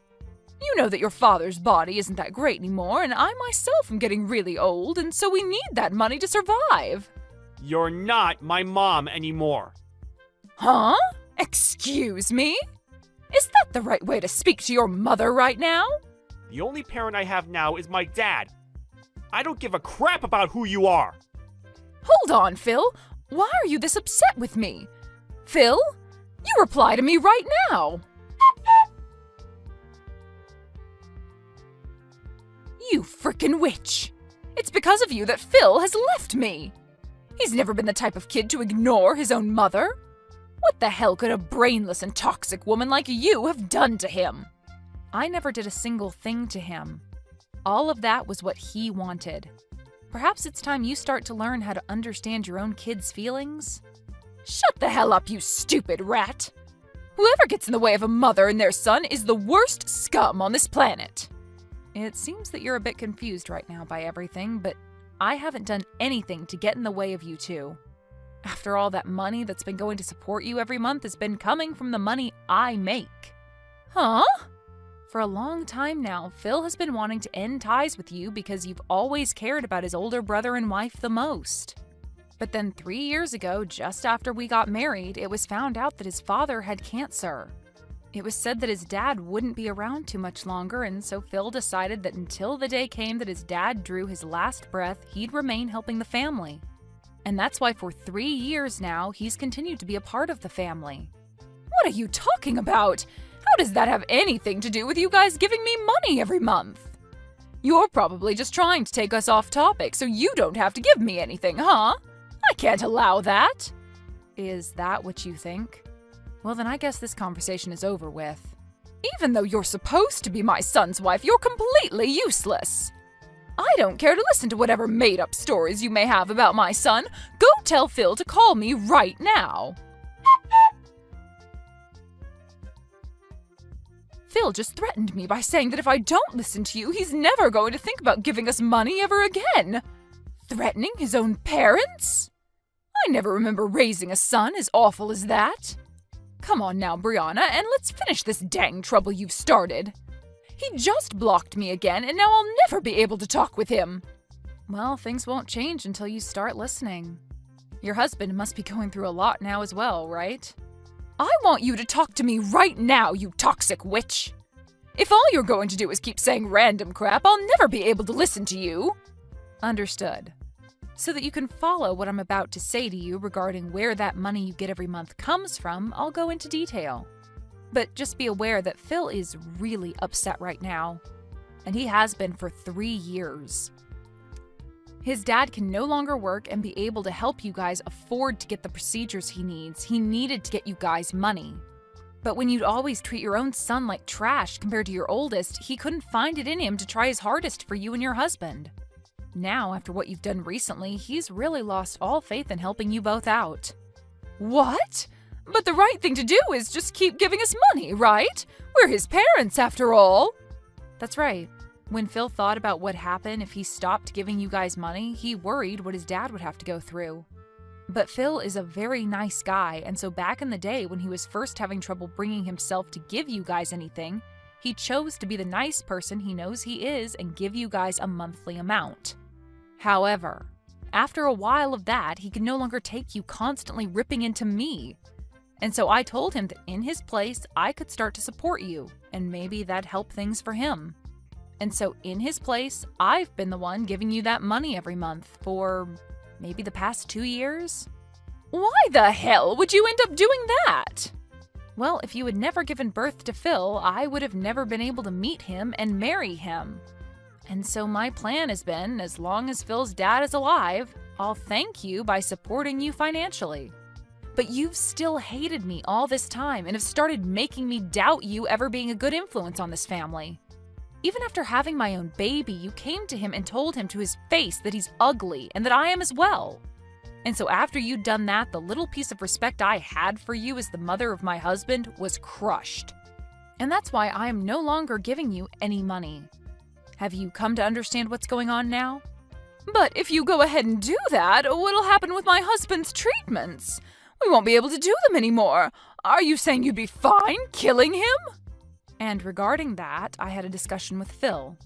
You know that your father's body isn't that great anymore, and I myself am getting really old, and so we need that money to survive. You're not my mom anymore. Huh? Excuse me? Is that the right way to speak to your mother right now? The only parent I have now is my dad. I don't give a crap about who you are. Hold on, Phil. Why are you this upset with me? Phil, you reply to me right now. You frickin' witch. It's because of you that Phil has left me. He's never been the type of kid to ignore his own mother. What the hell could a brainless and toxic woman like you have done to him? I never did a single thing to him. All of that was what he wanted. Perhaps it's time you start to learn how to understand your own kids' feelings. Shut the hell up, you stupid rat! Whoever gets in the way of a mother and their son is the worst scum on this planet. It seems that you're a bit confused right now by everything, but I haven't done anything to get in the way of you two. After all, that money that's been going to support you every month has been coming from the money I make. Huh? For a long time now, Phil has been wanting to end ties with you because you've always cared about his older brother and wife the most. But then 3 years ago, just after we got married, it was found out that his father had cancer. It was said that his dad wouldn't be around too much longer, and so Phil decided that until the day came that his dad drew his last breath, he'd remain helping the family. And that's why for 3 years now, he's continued to be a part of the family. What are you talking about? How does that have anything to do with you guys giving me money every month? You're probably just trying to take us off topic so you don't have to give me anything, huh? I can't allow that. Is that what you think? Well, then I guess this conversation is over with. Even though you're supposed to be my son's wife, you're completely useless. I don't care to listen to whatever made-up stories you may have about my son. Go tell Phil to call me right now. Phil just threatened me by saying that if I don't listen to you, he's never going to think about giving us money ever again. Threatening his own parents? I never remember raising a son as awful as that. Come on now, Brianna, and let's finish this dang trouble you've started. He just blocked me again, and now I'll never be able to talk with him. Well, things won't change until you start listening. Your husband must be going through a lot now as well, right? I want you to talk to me right now, you toxic witch. If all you're going to do is keep saying random crap, I'll never be able to listen to you. Understood. So that you can follow what I'm about to say to you regarding where that money you get every month comes from, I'll go into detail. But just be aware that Phil is really upset right now, and he has been for 3 years. His dad can no longer work and be able to help you guys afford to get the procedures he needs. He needed to get you guys money. But when you'd always treat your own son like trash compared to your oldest, he couldn't find it in him to try his hardest for you and your husband. Now, after what you've done recently, he's really lost all faith in helping you both out. What? But the right thing to do is just keep giving us money, right? We're his parents, after all. That's right. When Phil thought about what happened if he stopped giving you guys money, he worried what his dad would have to go through. But Phil is a very nice guy, and so back in the day when he was first having trouble bringing himself to give you guys anything, he chose to be the nice person he knows he is and give you guys a monthly amount. However, after a while of that, he could no longer take you constantly ripping into me. And so I told him that in his place, I could start to support you, and maybe that'd help things for him. And so in his place, I've been the one giving you that money every month for maybe the past 2 years. Why the hell would you end up doing that? Well, if you had never given birth to Phil, I would have never been able to meet him and marry him. And so my plan has been, as long as Phil's dad is alive, I'll thank you by supporting you financially. But you've still hated me all this time and have started making me doubt you ever being a good influence on this family. Even after having my own baby, you came to him and told him to his face that he's ugly and that I am as well. And so after you'd done that, the little piece of respect I had for you as the mother of my husband was crushed. And that's why I am no longer giving you any money. Have you come to understand what's going on now? But if you go ahead and do that, what'll happen with my husband's treatments? We won't be able to do them anymore. Are you saying you'd be fine killing him? And regarding that, I had a discussion with Phil.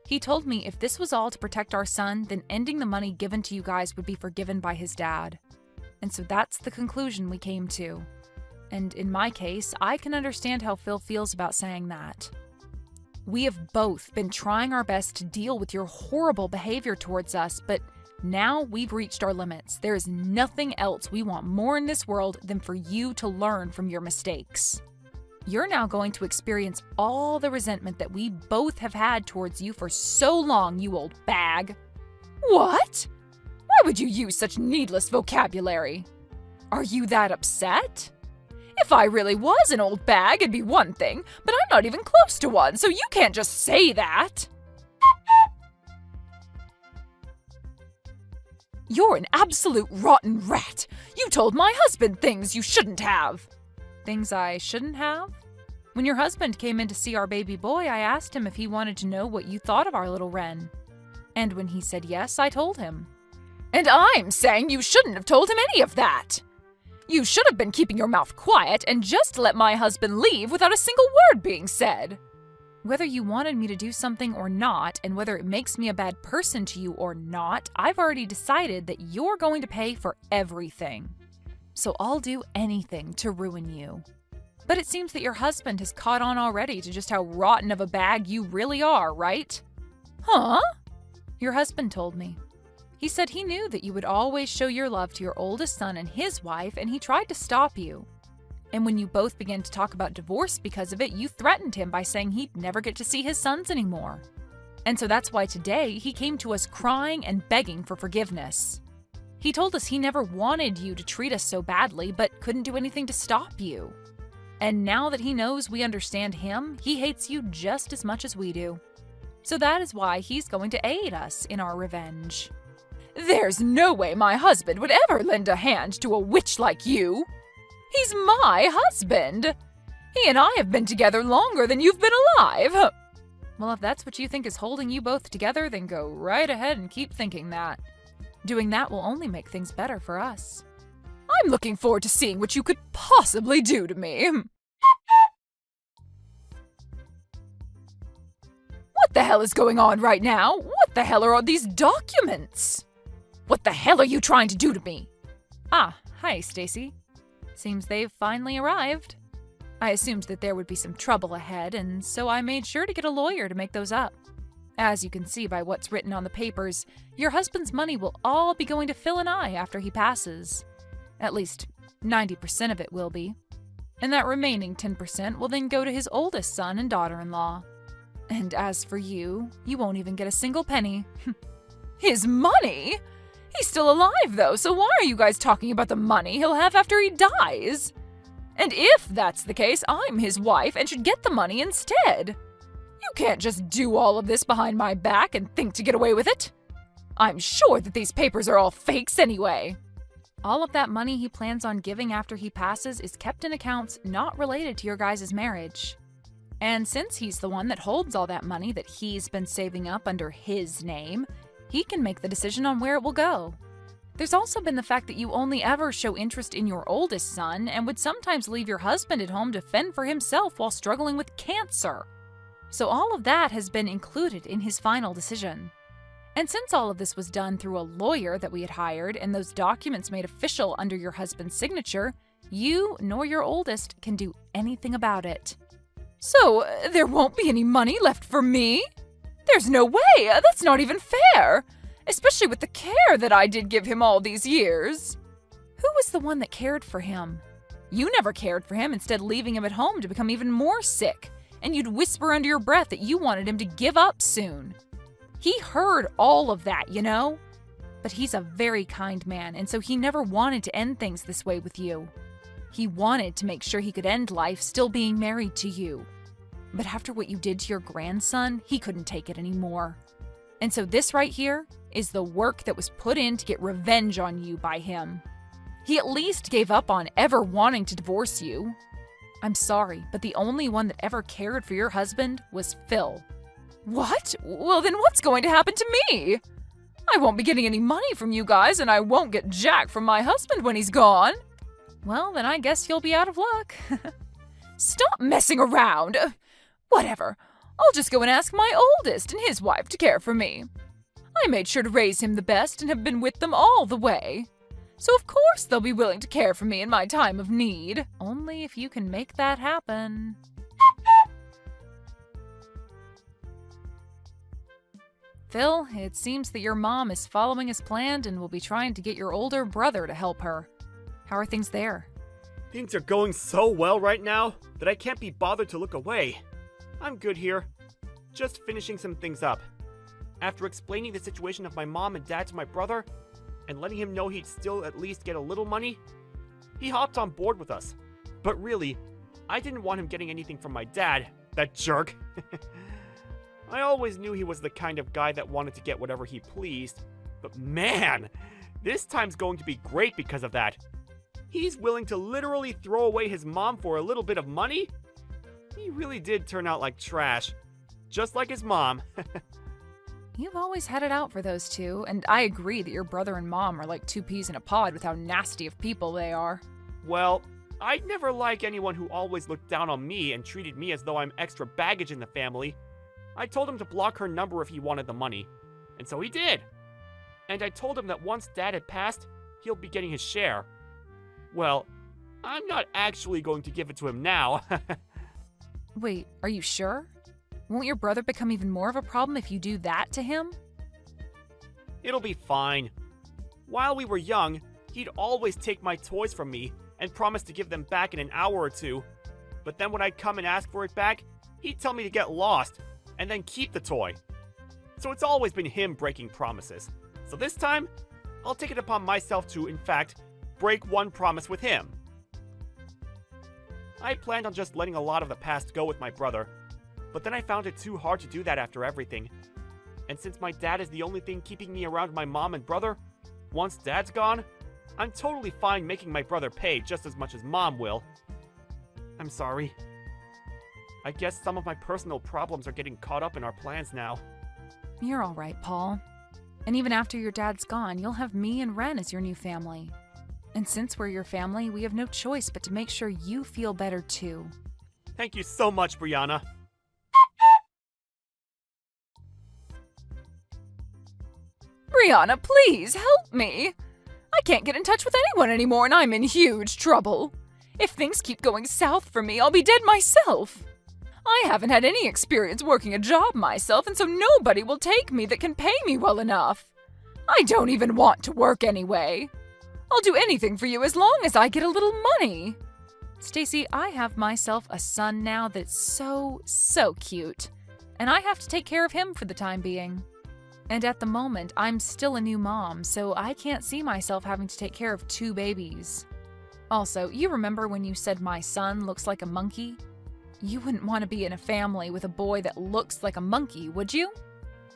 He told me if this was all to protect our son, then ending the money given to you guys would be forgiven by his dad. And so that's the conclusion we came to. And in my case, I can understand how Phil feels about saying that. We have both been trying our best to deal with your horrible behavior towards us, but now we've reached our limits. There is nothing else we want more in this world than for you to learn from your mistakes. You're now going to experience all the resentment that we both have had towards you for so long, you old bag. What? Why would you use such needless vocabulary? Are you that upset? If I really was an old bag, it'd be one thing, but I'm not even close to one, so you can't just say that. You're an absolute rotten rat. You told my husband things you shouldn't have. Things I shouldn't have? When your husband came in to see our baby boy, I asked him if he wanted to know what you thought of our little Wren. And when he said yes, I told him. And I'm saying you shouldn't have told him any of that. You should have been keeping your mouth quiet and just let my husband leave without a single word being said. Whether you wanted me to do something or not, and whether it makes me a bad person to you or not, I've already decided that you're going to pay for everything. So I'll do anything to ruin you. But it seems that your husband has caught on already to just how rotten of a bag you really are, right? Huh? Your husband told me. He said he knew that you would always show your love to your oldest son and his wife, and he tried to stop you. And when you both began to talk about divorce because of it, you threatened him by saying he'd never get to see his sons anymore. And so that's why today he came to us crying and begging for forgiveness. He told us he never wanted you to treat us so badly, but couldn't do anything to stop you. And now that he knows we understand him, he hates you just as much as we do. So that is why he's going to aid us in our revenge. There's no way my husband would ever lend a hand to a witch like you. He's my husband. He and I have been together longer than you've been alive. Well, if that's what you think is holding you both together, then go right ahead and keep thinking that. Doing that will only make things better for us. I'm looking forward to seeing what you could possibly do to me. What the hell is going on right now? What the hell are all these documents? What the hell are you trying to do to me? Ah, hi, Stacy. Seems they've finally arrived. I assumed that there would be some trouble ahead, and so I made sure to get a lawyer to make those up. As you can see by what's written on the papers, your husband's money will all be going to Phil and I after he passes. At least 90% of it will be. And that remaining 10% will then go to his oldest son and daughter-in-law. And as for you, you won't even get a single penny. His money? He's still alive, though, so why are you guys talking about the money he'll have after he dies? And if that's the case, I'm his wife and should get the money instead. You can't just do all of this behind my back and think to get away with it. I'm sure that these papers are all fakes anyway. All of that money he plans on giving after he passes is kept in accounts not related to your guys' marriage. And since he's the one that holds all that money that he's been saving up under his name, he can make the decision on where it will go. There's also been the fact that you only ever show interest in your oldest son and would sometimes leave your husband at home to fend for himself while struggling with cancer. So all of that has been included in his final decision. And since all of this was done through a lawyer that we had hired and those documents made official under your husband's signature, You nor your oldest can do anything about it. So, there won't be any money left for me? There's no way! That's not even fair! Especially with the care that I did give him all these years. Who was the one that cared for him? You never cared for him, instead leaving him at home to become even more sick. And you'd whisper under your breath that you wanted him to give up soon. He heard all of that, you know? But he's a very kind man, and so he never wanted to end things this way with you. He wanted to make sure he could end life still being married to you. But after what you did to your grandson, he couldn't take it anymore. And so this right here is the work that was put in to get revenge on you by him. He at least gave up on ever wanting to divorce you. I'm sorry, but the only one that ever cared for your husband was Phil. What? Well, then what's going to happen to me? I won't be getting any money from you guys, and I won't get jack from my husband when he's gone. Well, then I guess you'll be out of luck. Stop messing around! Whatever. I'll just go and ask my oldest and his wife to care for me. I made sure to raise him the best and have been with them all the way. So of course they'll be willing to care for me in my time of need. Only if you can make that happen. Phil, it seems that your mom is following as planned and will be trying to get your older brother to help her. How are things there? Things are going so well right now that I can't be bothered to look away. I'm good here. Just finishing some things up. After explaining the situation of my mom and dad to my brother, and letting him know he'd still at least get a little money, he hopped on board with us. But really, I didn't want him getting anything from my dad, that jerk. I always knew he was the kind of guy that wanted to get whatever he pleased, but man, this time's going to be great because of that. He's willing to literally throw away his mom for a little bit of money? He really did turn out like trash, just like his mom. You've always had it out for those two, and I agree that your brother and mom are like two peas in a pod with how nasty of people they are. Well, I'd never like anyone who always looked down on me and treated me as though I'm extra baggage in the family. I told him to block her number if he wanted the money, and so he did. And I told him that once Dad had passed, he'll be getting his share. Well, I'm not actually going to give it to him now. Wait, are you sure? Won't your brother become even more of a problem if you do that to him? It'll be fine. While we were young, he'd always take my toys from me and promise to give them back in an hour or two. But then when I'd come and ask for it back, he'd tell me to get lost and then keep the toy. So it's always been him breaking promises. So this time, I'll take it upon myself to, in fact, break one promise with him. I planned on just letting a lot of the past go with my brother, but then I found it too hard to do that after everything. And since my dad is the only thing keeping me around my mom and brother, once Dad's gone, I'm totally fine making my brother pay just as much as Mom will. I'm sorry. I guess some of my personal problems are getting caught up in our plans now. You're all right, Paul. And even after your dad's gone, you'll have me and Ren as your new family. And since we're your family, we have no choice but to make sure you feel better too. Thank you so much, Brianna. Brianna, please help me. I can't get in touch with anyone anymore and I'm in huge trouble. If things keep going south for me, I'll be dead myself. I haven't had any experience working a job myself, and so nobody will take me that can pay me well enough. I don't even want to work anyway. I'll do anything for you as long as I get a little money. Stacy, I have myself a son now that's so cute. And I have to take care of him for the time being. And at the moment, I'm still a new mom, so I can't see myself having to take care of 2 babies. Also, you remember when you said my son looks like a monkey? You wouldn't want to be in a family with a boy that looks like a monkey, would you?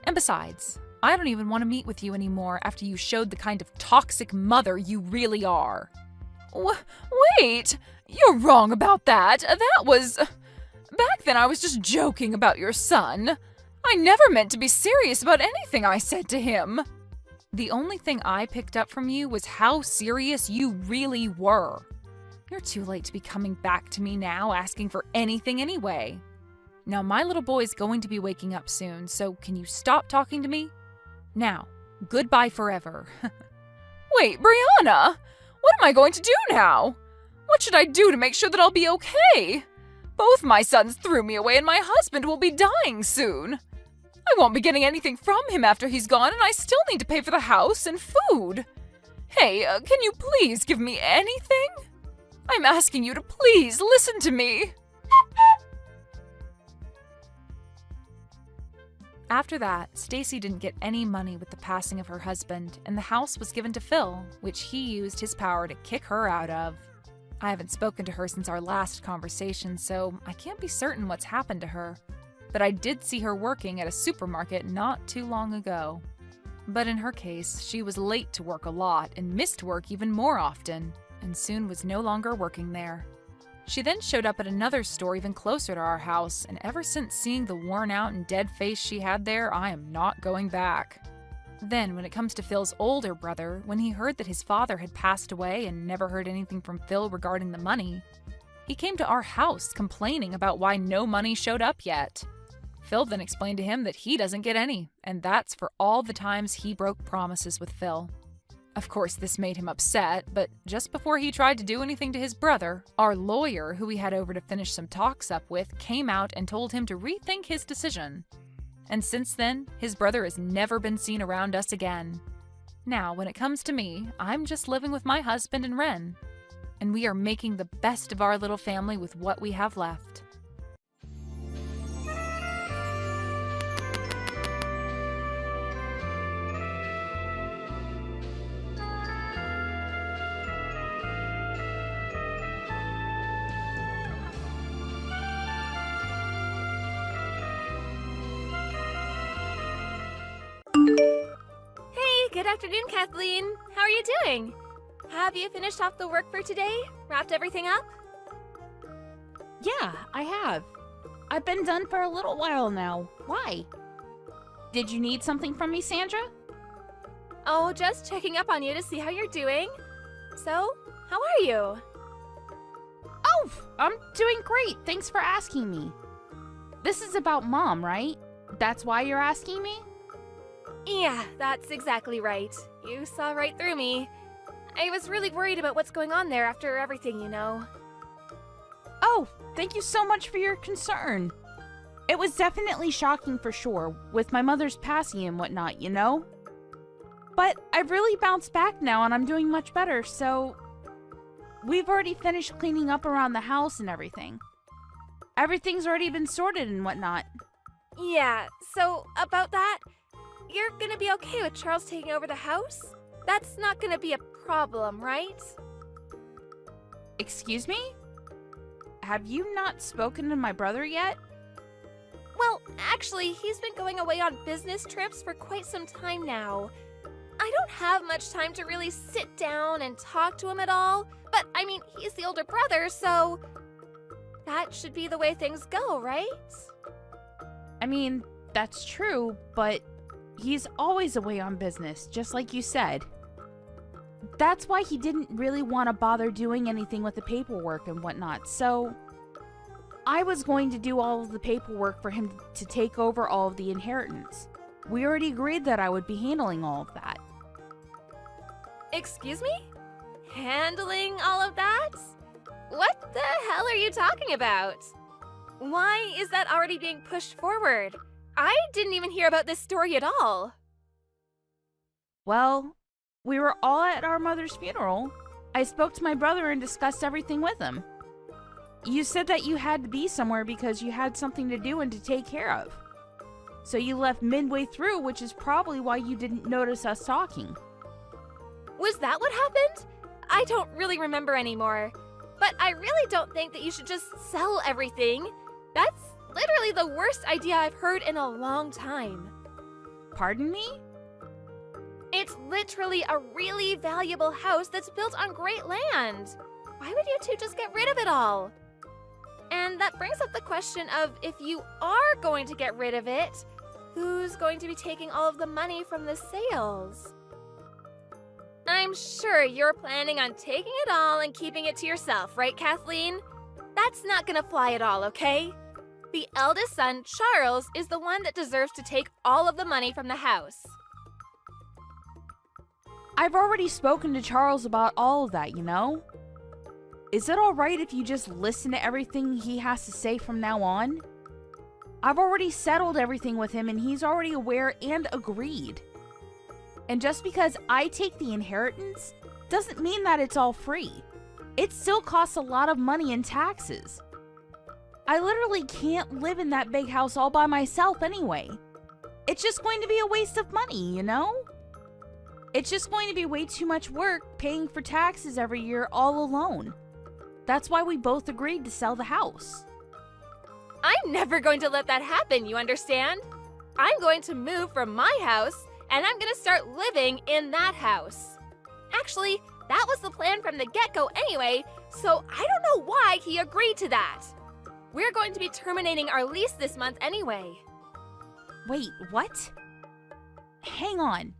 And besides, I don't even want to meet with you anymore after you showed the kind of toxic mother you really are. Wait! You're wrong about that. That was... Back then I was just joking about your son. I never meant to be serious about anything I said to him. The only thing I picked up from you was how serious you really were. You're too late to be coming back to me now asking for anything anyway. Now, my little boy's going to be waking up soon, so can you stop talking to me? Now, goodbye forever. Wait, Brianna! What am I going to do now? What should I do to make sure that I'll be okay? Both my sons threw me away and my husband will be dying soon. I won't be getting anything from him after he's gone, and I still need to pay for the house and food. Hey, can you please give me anything? I'm asking you to please listen to me. After that, Stacy didn't get any money with the passing of her husband, and the house was given to Phil, which he used his power to kick her out of. I haven't spoken to her since our last conversation, so I can't be certain what's happened to her. But I did see her working at a supermarket not too long ago. But in her case, she was late to work a lot and missed work even more often, and soon was no longer working there. She then showed up at another store even closer to our house, and ever since seeing the worn out and dead face she had there, I am not going back. Then, when it comes to Phil's older brother, when he heard that his father had passed away and never heard anything from Phil regarding the money, he came to our house complaining about why no money showed up yet. Phil then explained to him that he doesn't get any, and that's for all the times he broke promises with Phil. Of course, this made him upset, but just before he tried to do anything to his brother, our lawyer, who he had over to finish some talks up with, came out and told him to rethink his decision. And since then, his brother has never been seen around us again. Now, when it comes to me, I'm just living with my husband and Ren, and we are making the best of our little family with what we have left. Good afternoon, Kathleen. How are you doing? Have you finished off the work for today? Wrapped everything up? Yeah, I have. I've been done for a little while now. Why? Did you need something from me, Sandra? Oh, just checking up on you to see how you're doing. So, how are you? Oh, I'm doing great. Thanks for asking me. This is about Mom, right? That's why you're asking me? Yeah, that's exactly right. You saw right through me. I was really worried about what's going on there after everything, you know. Oh, thank you so much for your concern. It was definitely shocking for sure, with my mother's passing and whatnot, you know? But I've really bounced back now and I'm doing much better, so... We've already finished cleaning up around the house and everything. Everything's already been sorted and whatnot. Yeah, so about that... You're gonna be okay with Charles taking over the house? That's not gonna be a problem, right? Excuse me? Have you not spoken to my brother yet? Well, actually, he's been going away on business trips for quite some time now. I don't have much time to really sit down and talk to him at all, but I mean, he's the older brother, so that should be the way things go, right? I mean, that's true, but he's always away on business, just like you said. That's why he didn't really want to bother doing anything with the paperwork and whatnot, so I was going to do all of the paperwork for him to take over all of the inheritance. We already agreed that I would be handling all of that. Excuse me? Handling all of that? What the hell are you talking about? Why is that already being pushed forward? I didn't even hear about this story at all. Well, we were all at our mother's funeral. I spoke to my brother and discussed everything with him. You said that you had to be somewhere because you had something to do and to take care of. So you left midway through, which is probably why you didn't notice us talking. Was that what happened? I don't really remember anymore. But I really don't think that you should just sell everything. That's literally the worst idea I've heard in a long time. Pardon me? It's literally a really valuable house that's built on great land. Why would you two just get rid of it all? And that brings up the question of, if you are going to get rid of it, who's going to be taking all of the money from the sales? I'm sure you're planning on taking it all and keeping it to yourself, right, Kathleen? That's not gonna fly at all, okay? The eldest son, Charles, is the one that deserves to take all of the money from the house. I've already spoken to Charles about all of that, you know? is it alright if you just listen to everything he has to say from now on? I've already settled everything with him and he's already aware and agreed. And just because I take the inheritance doesn't mean that it's all free. It still costs a lot of money in taxes. I literally can't live in that big house all by myself anyway. It's just going to be a waste of money, you know? It's just going to be way too much work paying for taxes every year all alone. That's why we both agreed to sell the house. I'm never going to let that happen, you understand? I'm going to move from my house, and I'm going to start living in that house. Actually, that was the plan from the get-go anyway, so I don't know why he agreed to that. We're going to be terminating our lease this month anyway. Wait, what? Hang on.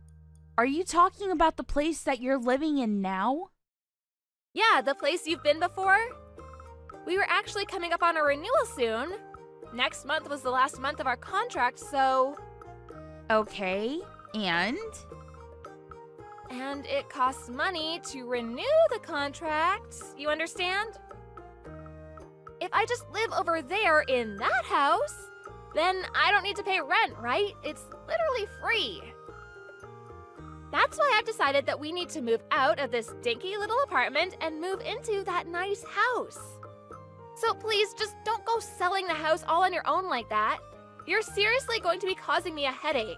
Are you talking about the place that you're living in now? Yeah, the place you've been before. We were actually coming up on a renewal soon. Next month was the last month of our contract, so... Okay, and? And it costs money to renew the contract, you understand? If I just live over there in that house, then I don't need to pay rent, right? It's literally free. That's why I've decided that we need to move out of this dinky little apartment and move into that nice house. So please, just don't go selling the house all on your own like that. You're seriously going to be causing me a headache.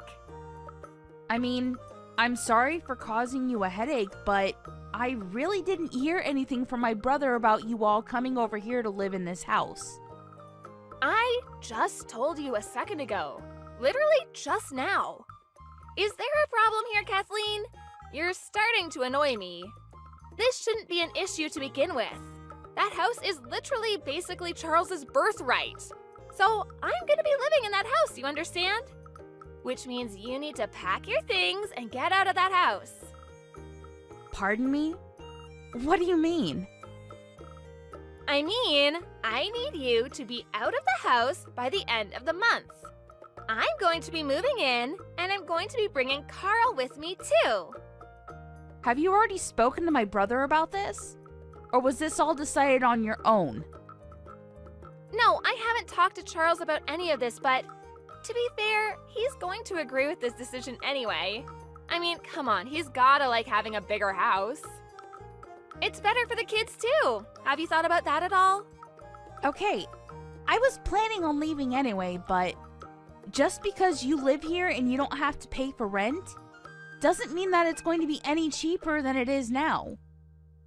I mean, I'm sorry for causing you a headache, but I really didn't hear anything from my brother about you all coming over here to live in this house. I just told you a second ago. Literally just now. Is there a problem here, Kathleen? You're starting to annoy me. This shouldn't be an issue to begin with. That house is literally basically Charles's birthright. So I'm gonna be living in that house, you understand? Which means you need to pack your things and get out of that house. Pardon me? What do you mean? I mean, I need you to be out of the house by the end of the month. I'm going to be moving in, and I'm going to be bringing Carl with me too. Have you already spoken to my brother about this? Or was this all decided on your own? No, I haven't talked to Charles about any of this, but to be fair, he's going to agree with this decision anyway. I mean, come on, he's gotta like having a bigger house. It's better for the kids too. Have you thought about that at all? Okay, I was planning on leaving anyway, but just because you live here and you don't have to pay for rent doesn't mean that it's going to be any cheaper than it is now.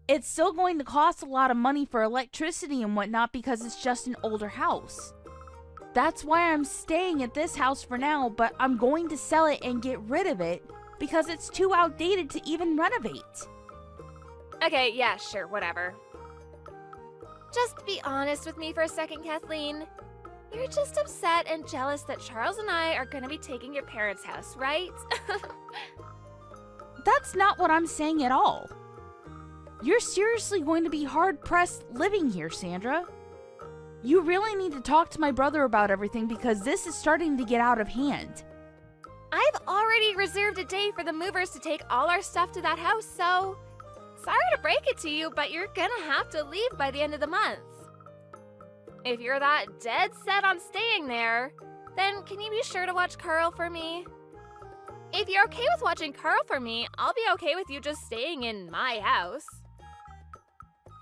It's still going to cost a lot of money for electricity and whatnot because it's just an older house. That's why I'm staying at this house for now, but I'm going to sell it and get rid of it because it's too outdated to even renovate. Okay, yeah, sure, whatever. Just be honest with me for a second, Kathleen. You're just upset and jealous that Charles and I are going to be taking your parents' house, right? That's not what I'm saying at all. You're seriously going to be hard-pressed living here, Sandra. You really need to talk to my brother about everything because this is starting to get out of hand. I've already reserved a day for the movers to take all our stuff to that house, so sorry to break it to you, but you're gonna have to leave by the end of the month. If you're that dead set on staying there, then can you be sure to watch Carl for me? If you're okay with watching Carl for me, I'll be okay with you just staying in my house.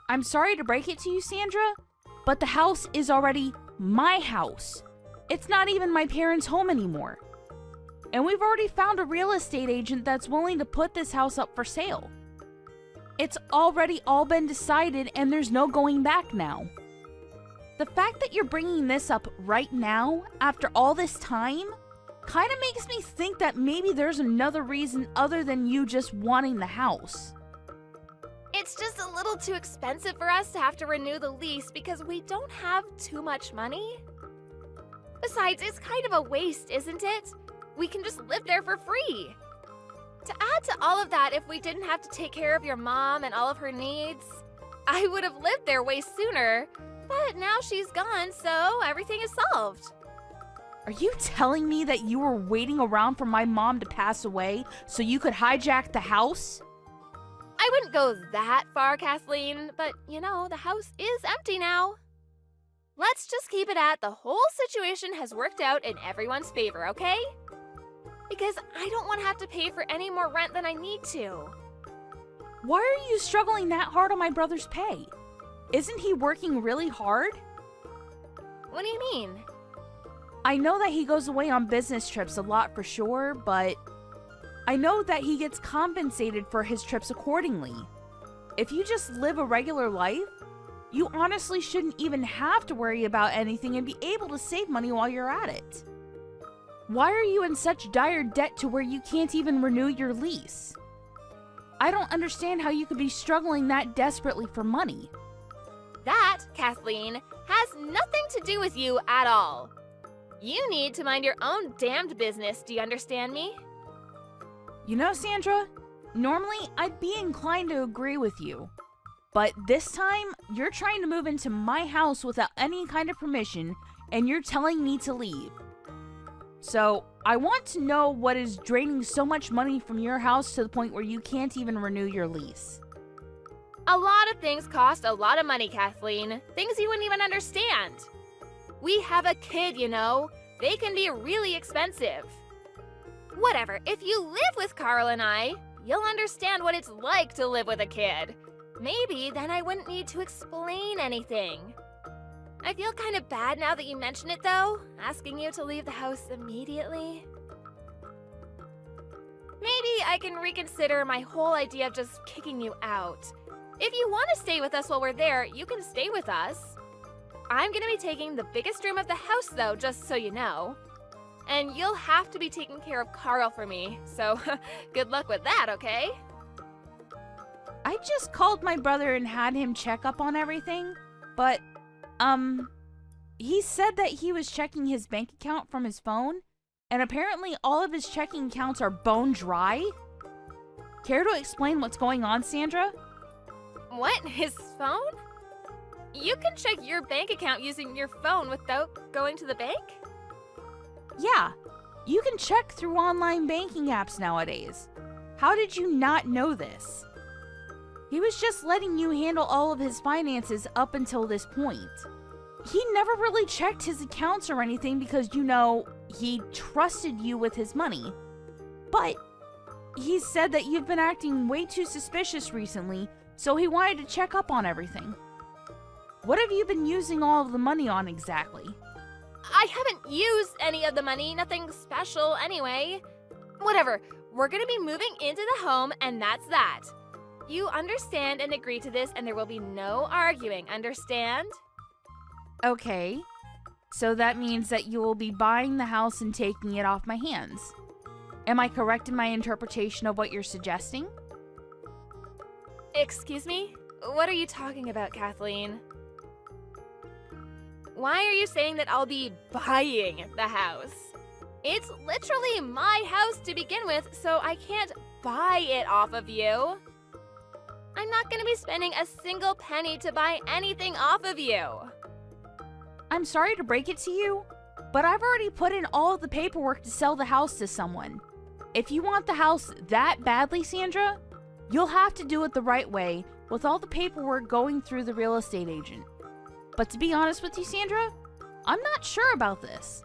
I'm sorry to break it to you, Sandra, but the house is already my house. It's not even my parents' home anymore. And we've already found a real estate agent that's willing to put this house up for sale. It's already all been decided and there's no going back now. The fact that you're bringing this up right now, after all this time, kind of makes me think that maybe there's another reason other than you just wanting the house. It's just a little too expensive for us to have to renew the lease because we don't have too much money. Besides, it's kind of a waste, isn't it? We can just live there for free. To add to all of that, if we didn't have to take care of your mom and all of her needs, I would have lived there way sooner. But now she's gone, so everything is solved. Are you telling me that you were waiting around for my mom to pass away so you could hijack the house? I I wouldn't go that far, Kathleen, but the house is empty now. Let's just keep it at the whole situation has worked out in everyone's favor, okay? Because I don't want to have to pay for any more rent than I need to. Why are you struggling that hard on my brother's pay? Isn't he working really hard? What do you mean? I know that he goes away on business trips a lot for sure, but I know that he gets compensated for his trips accordingly. If you just live a regular life, you honestly shouldn't even have to worry about anything and be able to save money while you're at it. Why are you in such dire debt to where you can't even renew your lease? I don't understand how you could be struggling that desperately for money. That, Kathleen, has nothing to do with you at all. You need to mind your own damned business, do you understand me? You know, Sandra, normally I'd be inclined to agree with you. But this time, you're trying to move into my house without any kind of permission, and you're telling me to leave. So, I want to know what is draining so much money from your house to the point where you can't even renew your lease. A lot of things cost a lot of money, Kathleen. Things you wouldn't even understand. We have a kid, They can be really expensive. Whatever, if you live with Carl and I, you'll understand what it's like to live with a kid. Maybe then I wouldn't need to explain anything. I feel kind of bad now that you mention it, though, asking you to leave the house immediately. Maybe I can reconsider my whole idea of just kicking you out. If you want to stay with us while we're there, you can stay with us. I'm going to be taking the biggest room of the house, though, just so you know. And you'll have to be taking care of Carl for me, so good luck with that, okay? I just called my brother and had him check up on everything, but, he said that he was checking his bank account from his phone, and apparently all of his checking accounts are bone dry. Care to explain what's going on, Sandra? What? His phone? You can check your bank account using your phone without going to the bank? Yeah, you can check through online banking apps nowadays. How did you not know this? He was just letting you handle all of his finances up until this point. He never really checked his accounts or anything because, he trusted you with his money. But he said that you've been acting way too suspicious recently, so he wanted to check up on everything. What have you been using all of the money on exactly? I haven't used any of the money, nothing special anyway. Whatever, we're gonna be moving into the home and that's that. You understand and agree to this and there will be no arguing, understand? Okay, so that means that you will be buying the house and taking it off my hands. Am I correct in my interpretation of what you're suggesting? Excuse me? What are you talking about, Kathleen? Why are you saying that I'll be buying the house? It's literally my house to begin with, so I can't buy it off of you. I'm not gonna be spending a single penny to buy anything off of you. I'm sorry to break it to you, but I've already put in all of the paperwork to sell the house to someone. If you want the house that badly, Sandra, you'll have to do it the right way with all the paperwork going through the real estate agent. But to be honest with you, Sandra, I'm not sure about this.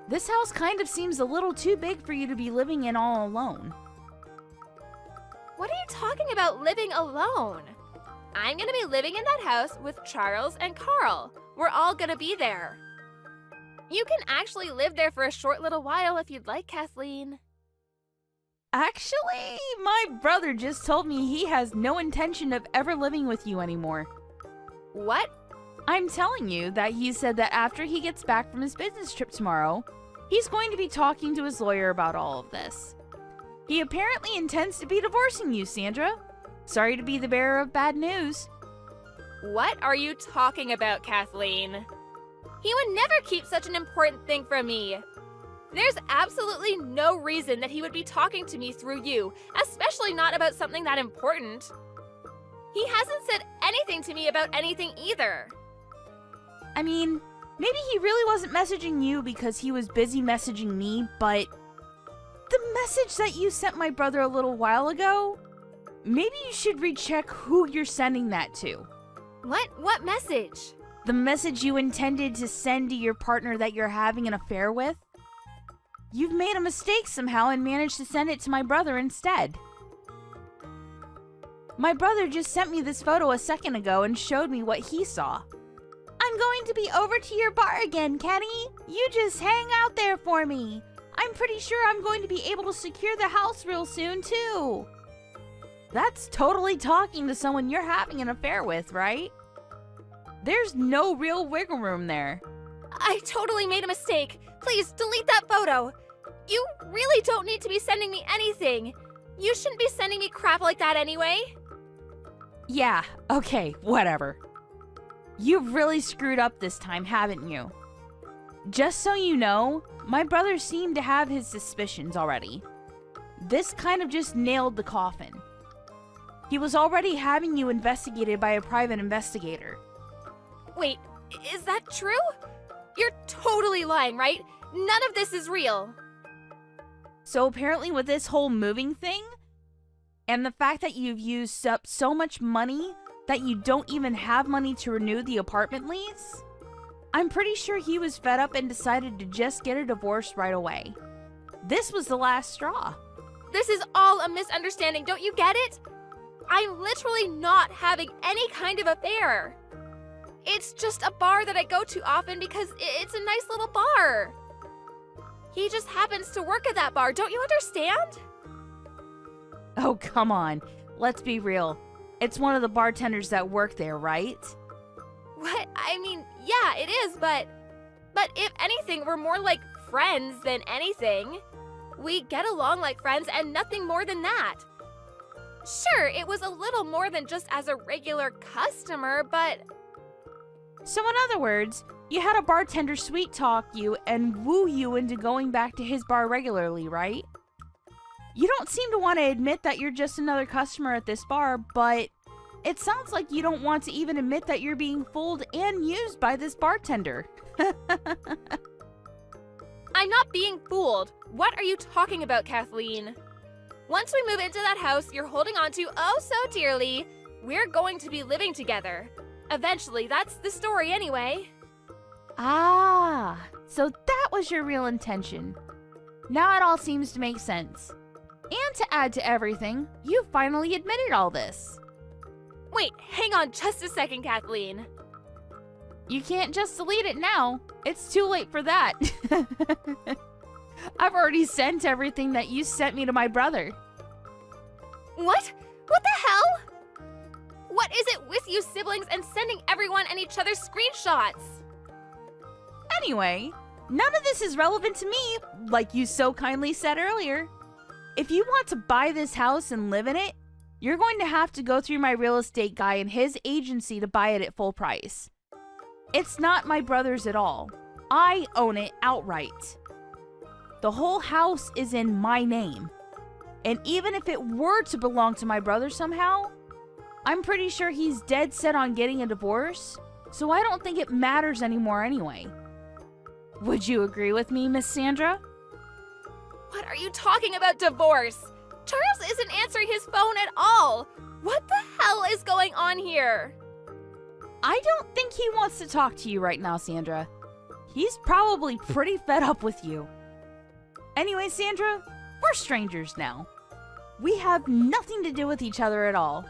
This house kind of seems a little too big for you to be living in all alone. What are you talking about living alone? I'm gonna be living in that house with Charles and Carl. We're all gonna be there. You can actually live there for a short little while if you'd like, Kathleen. Actually, my brother just told me he has no intention of ever living with you anymore. What? I'm telling you that he said that after he gets back from his business trip tomorrow, he's going to be talking to his lawyer about all of this. He apparently intends to be divorcing you, Sandra. Sorry to be the bearer of bad news. What are you talking about, Kathleen? He would never keep such an important thing from me. There's absolutely no reason that he would be talking to me through you, especially not about something that important. He hasn't said anything to me about anything either. I mean, maybe he really wasn't messaging you because he was busy messaging me, but the message that you sent my brother a little while ago, maybe you should recheck who you're sending that to. What message? The message you intended to send to your partner that you're having an affair with? You've made a mistake somehow and managed to send it to my brother instead. My brother just sent me this photo a second ago and showed me what he saw. I'm going to be over to your bar again, Kenny. You just hang out there for me. I'm pretty sure I'm going to be able to secure the house real soon, too. That's totally talking to someone you're having an affair with, right? There's no real wiggle room there. I totally made a mistake. Please delete that photo. You really don't need to be sending me anything. You shouldn't be sending me crap like that anyway. Yeah, okay, whatever. You've really screwed up this time, haven't you? Just so you know, my brother seemed to have his suspicions already. This kind of just nailed the coffin. He was already having you investigated by a private investigator. Wait, is that true? You're totally lying, right? None of this is real. So apparently with this whole moving thing, and the fact that you've used up so much money that you don't even have money to renew the apartment lease, I'm pretty sure he was fed up and decided to just get a divorce right away. This was the last straw. This is all a misunderstanding, don't you get it? I'm literally not having any kind of affair. It's just a bar that I go to often because it's a nice little bar. He just happens to work at that bar, don't you understand? Oh, come on. Let's be real. It's one of the bartenders that work there, right? What? I mean, yeah, it is, but if anything, we're more like friends than anything. We get along like friends and nothing more than that. Sure, it was a little more than just as a regular customer, but... So in other words, you had a bartender sweet talk you and woo you into going back to his bar regularly, right? You don't seem to want to admit that you're just another customer at this bar, but it sounds like you don't want to even admit that you're being fooled and used by this bartender. I'm not being fooled. What are you talking about, Kathleen? Once we move into that house you're holding on to oh so dearly, we're going to be living together. Eventually, that's the story anyway. Ah, so that was your real intention. Now it all seems to make sense. And to add to everything, you finally admitted all this. Wait, hang on just a second, Kathleen. You can't just delete it now. It's too late for that. I've already sent everything that you sent me to my brother. What? What the hell? What is it with you siblings and sending everyone and each other screenshots? Anyway, none of this is relevant to me, like you so kindly said earlier. If you want to buy this house and live in it, you're going to have to go through my real estate guy and his agency to buy it at full price. It's not my brother's at all. I own it outright. The whole house is in my name. And even if it were to belong to my brother somehow, I'm pretty sure he's dead set on getting a divorce, so I don't think it matters anymore anyway. Would you agree with me, Miss Sandra? What are you talking about divorce? Charles isn't answering his phone at all. What the hell is going on here? I don't think he wants to talk to you right now, Sandra. He's probably pretty fed up with you. Anyway, Sandra, we're strangers now. We have nothing to do with each other at all.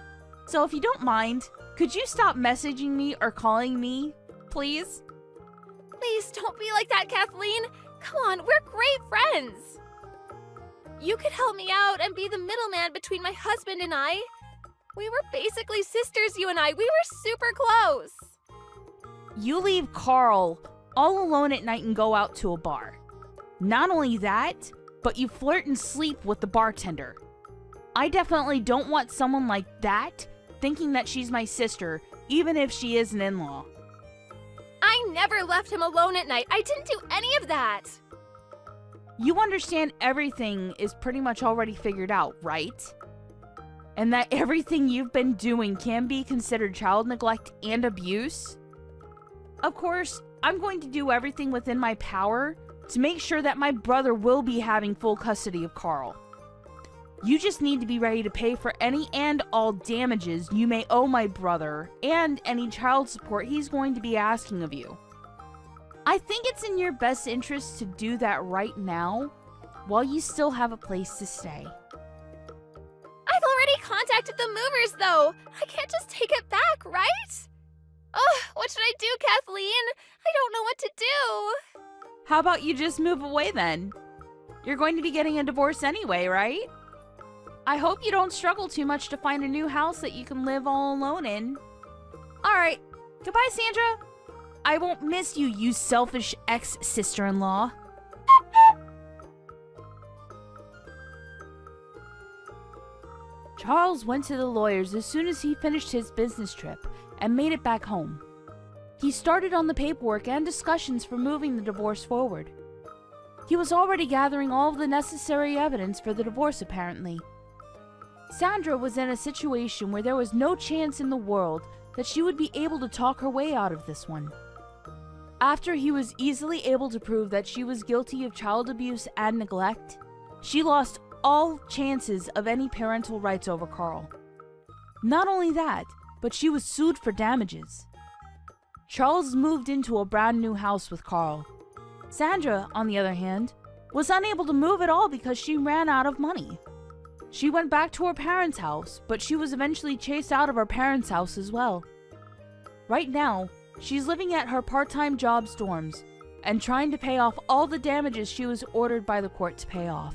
So if you don't mind, could you stop messaging me or calling me, please? Please don't be like that, Kathleen. Come on, we're great friends. You could help me out and be the middleman between my husband and I. We were basically sisters, you and I. We were super close. You leave Carl all alone at night and go out to a bar. Not only that, but you flirt and sleep with the bartender. I definitely don't want someone like that thinking that she's my sister, even if she is an in-law. I never left him alone at night. I didn't do any of that. You understand everything is pretty much already figured out, right? And that everything you've been doing can be considered child neglect and abuse? Of course, I'm going to do everything within my power to make sure that my brother will be having full custody of Carl. You just need to be ready to pay for any and all damages you may owe my brother and any child support he's going to be asking of you. I think it's in your best interest to do that right now while you still have a place to stay. I've already contacted the movers, though. I can't just take it back, right? Ugh, what should I do, Kathleen? I don't know what to do. How about you just move away then? You're going to be getting a divorce anyway, right? I hope you don't struggle too much to find a new house that you can live all alone in. Alright, goodbye, Sandra. I won't miss you, you selfish ex-sister-in-law. Charles went to the lawyers as soon as he finished his business trip and made it back home. He started on the paperwork and discussions for moving the divorce forward. He was already gathering all of the necessary evidence for the divorce, apparently. Sandra was in a situation where there was no chance in the world that she would be able to talk her way out of this one. After he was easily able to prove that she was guilty of child abuse and neglect, she lost all chances of any parental rights over Carl. Not only that, but she was sued for damages. Charles moved into a brand new house with Carl. Sandra, on the other hand, was unable to move at all because she ran out of money. She went back to her parents' house, but she was eventually chased out of her parents' house as well. Right now, she's living at her part-time job Storms and trying to pay off all the damages she was ordered by the court to pay off.